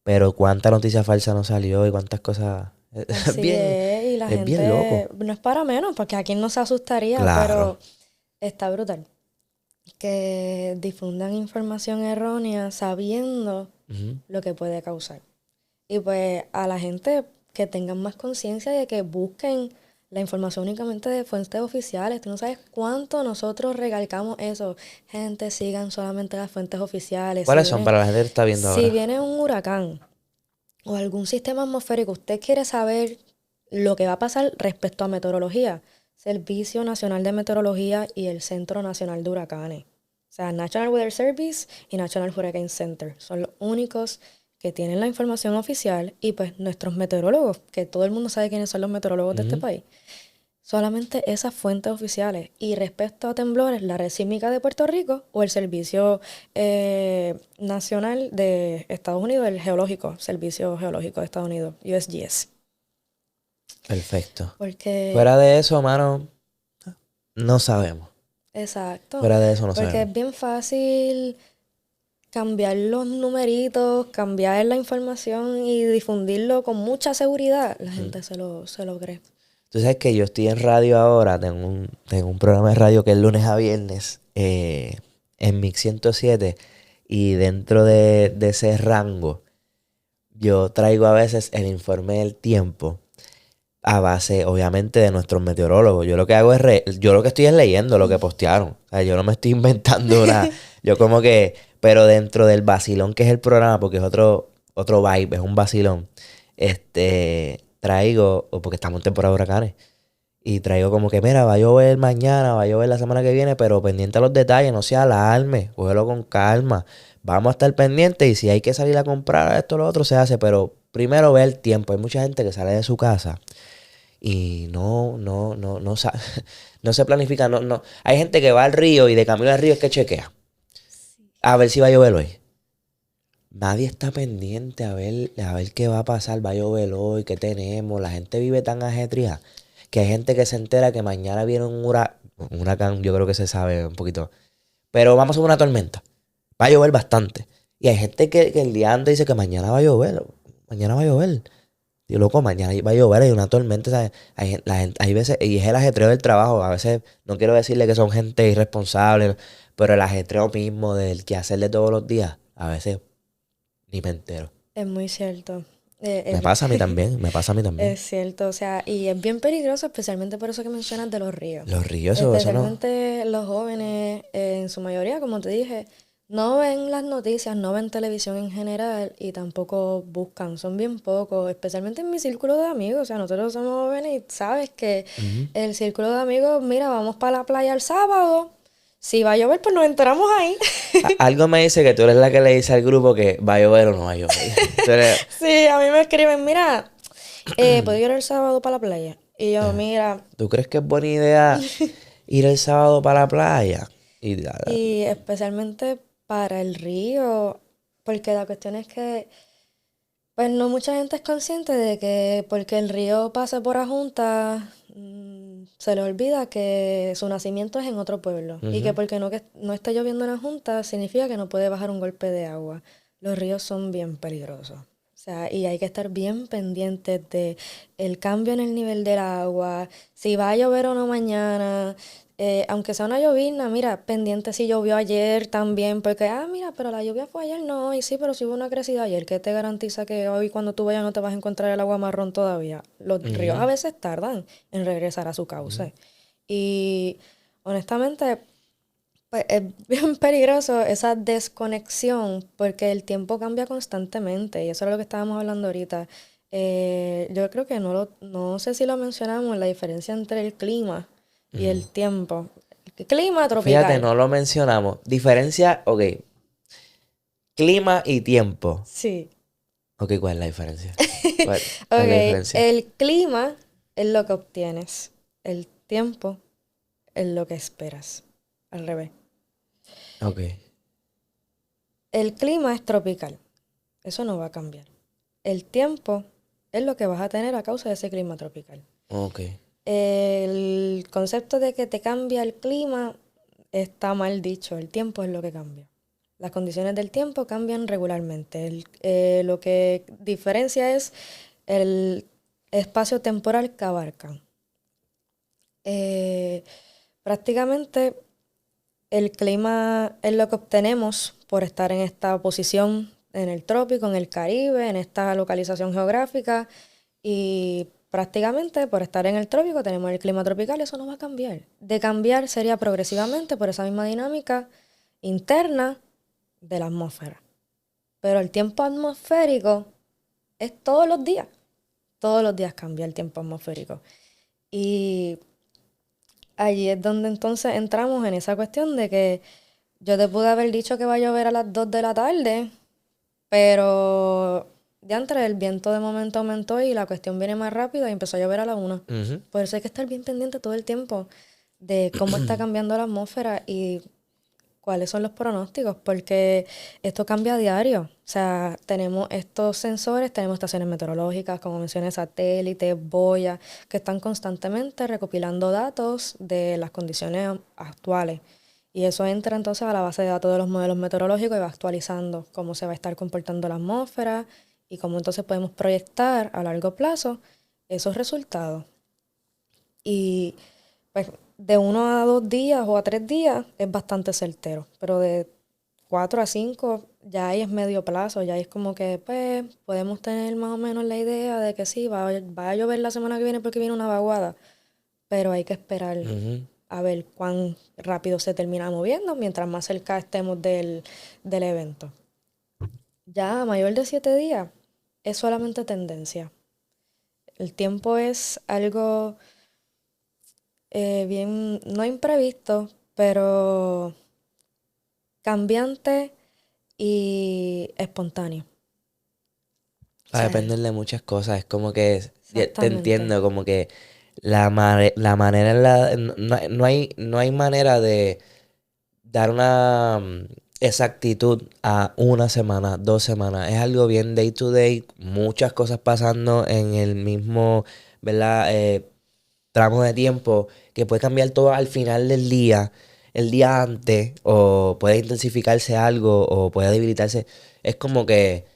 Pero cuánta noticia falsa no salió y cuántas cosas. Es Así bien, es, y la es bien gente, loco. no es para menos, porque a quién no se asustaría, Claro. pero está brutal. Que difundan información errónea sabiendo Ujú. lo que puede causar. Y pues a la gente que tengan más conciencia de que busquen la información únicamente de fuentes oficiales. Tú no sabes cuánto nosotros recalcamos eso. Gente, sigan solamente las fuentes oficiales. ¿Cuáles son para la gente que está viendo Si ahora? viene un huracán o algún sistema atmosférico, usted quiere saber lo que va a pasar respecto a meteorología, Servicio Nacional de Meteorología y el Centro Nacional de Huracanes. O sea, National Weather Service y National Hurricane Center son los únicos que tienen la información oficial y pues nuestros meteorólogos, que todo el mundo sabe quiénes son los meteorólogos de este Ujú. país, solamente esas fuentes oficiales. Y respecto a temblores, la Red Sísmica de Puerto Rico o el Servicio Nacional de Estados Unidos, el Geológico, Servicio Geológico de Estados Unidos, USGS. Perfecto. Porque, Fuera de eso, mano, no sabemos. exacto, Fuera de eso no porque sabemos. es bien fácil cambiar los numeritos, cambiar la información y difundirlo con mucha seguridad. La Ujú. gente se lo cree. Tú sabes que yo estoy en radio ahora, tengo un programa de radio que es lunes a viernes en Mix 107 y dentro de ese rango yo traigo a veces el informe del tiempo a base, obviamente, de nuestros meteorólogos. Yo lo que hago es, yo lo que estoy es leyendo lo que postearon. O sea, yo no me estoy inventando Yo como que, pero dentro del vacilón que es el programa, porque es otro vibe, es un vacilón, traigo, o porque estamos en temporada de huracanes, y traigo como que, mira, va a llover mañana, va a llover la semana que viene, pero pendiente a los detalles, no se alarme, cógelo con calma. Vamos a estar pendientes y si hay que salir a comprar esto o lo otro, se hace, pero primero ve el tiempo. Hay mucha gente que sale de su casa y no se planifica, no. Hay gente que va al río y de camino al río es que chequea. A ver si va a llover hoy. Nadie está pendiente a ver qué va a pasar, va a llover hoy, qué tenemos. La gente vive tan ajetreada que hay gente que se entera que mañana viene un huracán, yo creo que se sabe un poquito. Pero vamos a una tormenta. Va a llover bastante. Y hay gente que el día antes dice que mañana va a llover. Mañana va a llover. Digo, loco, mañana va a llover, hay una tormenta, ¿sabes? Hay veces, y es el ajetreo del trabajo. A veces, no quiero decirle que son gente irresponsable, pero el ajetreo mismo del quehacer de todos los días, a veces ni me entero. Es muy cierto. Me pasa a mí también, me pasa a mí también. Es cierto, o sea, y es bien peligroso, especialmente por eso que mencionas de los ríos. Los ríos, eso no. Especialmente los jóvenes, en su mayoría, como te dije, no ven las noticias, no ven televisión en general y tampoco buscan, son bien pocos, especialmente en mi círculo de amigos. O sea, nosotros somos jóvenes y sabes que Ujú. el círculo de amigos, mira, vamos para la playa el sábado. Si va a llover, pues nos enteramos ahí. Algo me dice que tú eres la que le dice al grupo que va a llover o no va a llover. Tú eres- Sí, a mí me escriben, mira, ¿puedo ir el sábado para la playa? Y yo, mira, ¿Tú crees que es buena idea ir el sábado para la playa? y especialmente para el río, porque la cuestión es que, pues no mucha gente es consciente de que porque el río pase por Ajunta, se le olvida que su nacimiento es en otro pueblo y que Ujú. porque que no esté lloviendo en Ajunta significa que no puede bajar un golpe de agua. Los ríos son bien peligrosos. O sea, y hay que estar bien pendientes de el cambio en el nivel del agua, si va a llover o no mañana, aunque sea una llovizna, mira, pendiente si llovió ayer también, porque, mira, pero la lluvia fue ayer, no, y sí, pero si hubo una crecida ayer, ¿qué te garantiza que hoy cuando tú vayas no te vas a encontrar el agua marrón todavía? Los ríos a Ujú. veces tardan en regresar a su Ujú. cauce. Y honestamente, pues es bien peligroso esa desconexión porque el tiempo cambia constantemente y eso es lo que estábamos hablando ahorita. Yo creo que no sé si lo mencionamos, la diferencia entre el clima y Ujú. el tiempo. El clima Fíjate, tropical. no lo mencionamos. Diferencia, ok. Clima y tiempo. Sí. Ok, ¿cuál es la diferencia? ¿Cuál es la Ok, diferencia? el clima es lo que obtienes. El tiempo es lo que esperas. Al revés. Ok, El clima es tropical. Eso no va a cambiar. El tiempo es lo que vas a tener a causa de ese clima tropical. ok. El concepto de que te cambia el clima está mal dicho. El tiempo es lo que cambia. Las condiciones del tiempo cambian regularmente. Lo que diferencia es el espacio temporal que abarcan. Eh, Prácticamente el clima es lo que obtenemos por estar en esta posición en el trópico, en el Caribe, en esta localización geográfica y prácticamente por estar en el trópico tenemos el clima tropical, eso no va a cambiar. De cambiar sería progresivamente por esa misma dinámica interna de la atmósfera. Pero el tiempo atmosférico es todos los días cambia el tiempo atmosférico. Y allí es donde entonces entramos en esa cuestión de que yo te pude haber dicho que va a llover a las 2 de la tarde, pero ya entre el viento de momento aumentó y la cuestión viene más rápida y empezó a llover a la 1. Ujú. Por eso hay que estar bien pendiente todo el tiempo de cómo está cambiando la atmósfera y cuáles son los pronósticos, porque esto cambia a diario. O sea, tenemos estos sensores, tenemos estaciones meteorológicas, como mencioné, satélites, boyas, que están constantemente recopilando datos de las condiciones actuales. Y eso entra entonces a la base de datos de los modelos meteorológicos y va actualizando cómo se va a estar comportando la atmósfera y cómo entonces podemos proyectar a largo plazo esos resultados. Y pues de 1 a 2 días o a 3 días es bastante certero, pero de 4 a 5 ya ahí es medio plazo, ya ahí es como que pues podemos tener más o menos la idea de que sí, va a llover la semana que viene porque viene una vaguada, pero hay que esperar Ujú. a ver cuán rápido se termina moviendo mientras más cerca estemos del evento. Ya a mayor de 7 días es solamente tendencia. El tiempo es algo bien, no imprevisto, pero cambiante y espontáneo. Va a O sea, depender de muchas cosas. Es como que te exactamente. entiendo, como que la manera en la no hay manera de dar una exactitud a una semana, 2 semanas. Es algo bien day to day, muchas cosas pasando en el mismo, ¿verdad? Tramo de tiempo que puede cambiar todo al final del día, el día antes, o puede intensificarse algo, o puede debilitarse. Es como que,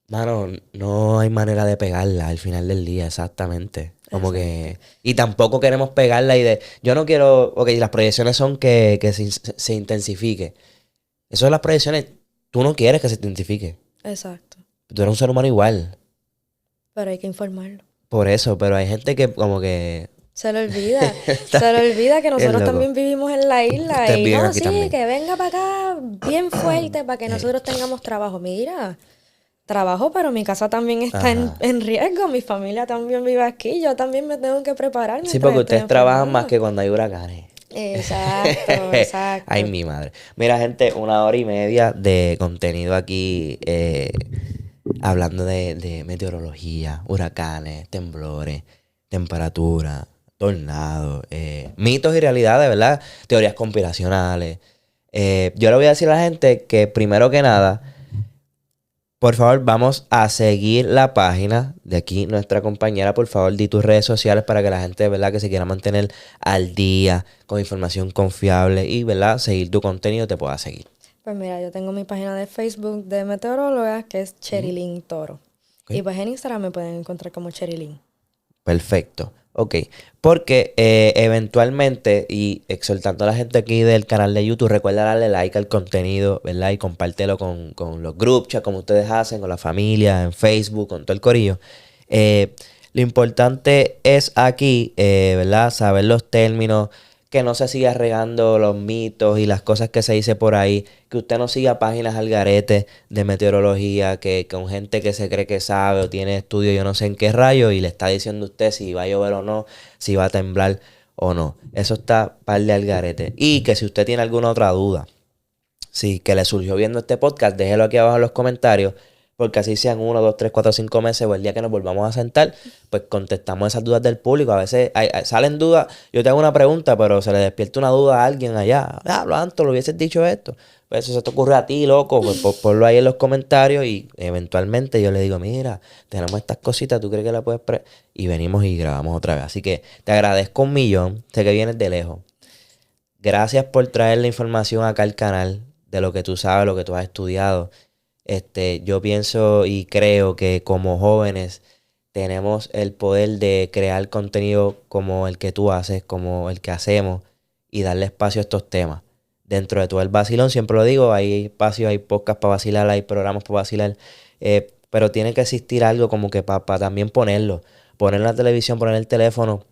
mano, no hay manera de pegarla al final del día, exactamente. Como Exacto. que... Y tampoco queremos pegarla y de... Yo no quiero... Ok, las proyecciones son que se intensifique. Eso de las proyecciones, tú no quieres que se intensifique. Exacto. Tú eres un ser humano igual. Pero hay que informarlo. Por eso, pero hay gente que como que... Se le olvida. Está Se le olvida que bien nosotros loco. también vivimos en la isla. Ustedes Y viven no, aquí sí, también. que venga para acá bien fuerte para que nosotros tengamos trabajo. Mira, trabajo, pero mi casa también está Ajá. en riesgo. Mi familia también vive aquí. Yo también me tengo que preparar Sí, mientras porque estoy ustedes trabajan más enfermando. que cuando hay huracanes. Exacto, Ay, exacto. mi madre. Mira, gente, 1 hora y media de contenido aquí hablando de meteorología, huracanes, temblores, temperatura, tornados, mitos y realidades, ¿verdad? Teorías conspiracionales. Yo le voy a decir a la gente que primero que nada, por favor, vamos a seguir la página de aquí, nuestra compañera. Por favor, di tus redes sociales para que la gente, ¿verdad?, que se quiera mantener al día con información confiable y, ¿verdad?, seguir tu contenido te pueda seguir. Pues mira, yo tengo mi página de Facebook de meteoróloga que es Cherilyn Toro. Ok. Y pues en Instagram me pueden encontrar como Cherilyn. Perfecto. Ok. Porque eventualmente, y exhortando a la gente aquí del canal de YouTube, recuerda darle like al contenido, ¿verdad? Y compártelo con los group chat, como ustedes hacen, con la familia, en Facebook, con todo el corillo. Eh, lo importante es aquí, ¿verdad? Saber los términos, que no se siga regando los mitos y las cosas que se dice por ahí, que usted no siga páginas al garete de meteorología, que con gente que se cree que sabe o tiene estudio yo no sé en qué rayo y le está diciendo a usted si va a llover o no, si va a temblar o no. Eso está par de al garete. Y que si usted tiene alguna otra duda, sí, que le surgió viendo este podcast, déjelo aquí abajo en los comentarios, porque así sean 1, 2, 3, 4, 5 meses o el día que nos volvamos a sentar, pues contestamos esas dudas del público. A veces salen dudas, yo te hago una pregunta, pero se le despierta una duda a alguien allá. Ah, lo antes lo hubieses dicho esto. Pues eso se te ocurre a ti, loco, pues ponlo ahí en los comentarios y eventualmente yo le digo, mira, tenemos estas cositas, ¿tú crees que la puedes Y venimos y grabamos otra vez. Así que te agradezco 1 millón, sé que vienes de lejos. Gracias por traer la información acá al canal de lo que tú sabes, lo que tú has estudiado. Yo pienso y creo que como jóvenes tenemos el poder de crear contenido como el que tú haces, como el que hacemos y darle espacio a estos temas. Dentro de todo el vacilón, siempre lo digo, hay espacio, hay podcast para vacilar, hay programas para vacilar, pero tiene que existir algo como que para también ponerlo. Poner la televisión, poner el teléfono.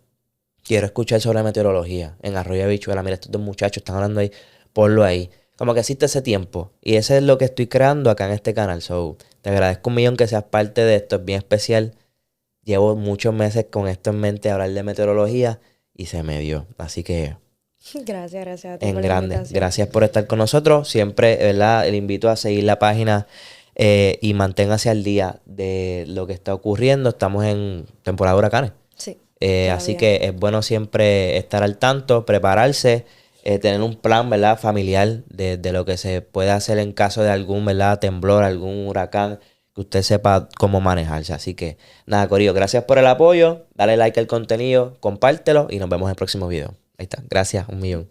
Quiero escuchar sobre meteorología en Arroyo Habichuela. Mira, estos dos muchachos están hablando ahí, ponlo ahí. Como que existe ese tiempo. Y ese es lo que estoy creando acá en este canal. So, te agradezco 1 millón que seas parte de esto. Es bien especial. Llevo muchos meses con esto en mente, hablar de meteorología, y se me dio. Así que, Gracias a ti en por la grande. invitación. Gracias por estar con nosotros. Siempre, ¿verdad? Le invito a seguir la página y manténgase al día de lo que está ocurriendo. Estamos en temporada de huracanes. Sí, Así todavía. que es bueno siempre estar al tanto, prepararse, tener un plan, ¿verdad? Familiar de lo que se puede hacer en caso de algún, ¿verdad? Temblor, algún huracán, que usted sepa cómo manejarse. Así que nada, Corillo, gracias por el apoyo, dale like al contenido, compártelo y nos vemos en el próximo video. Ahí está, gracias, 1 millón.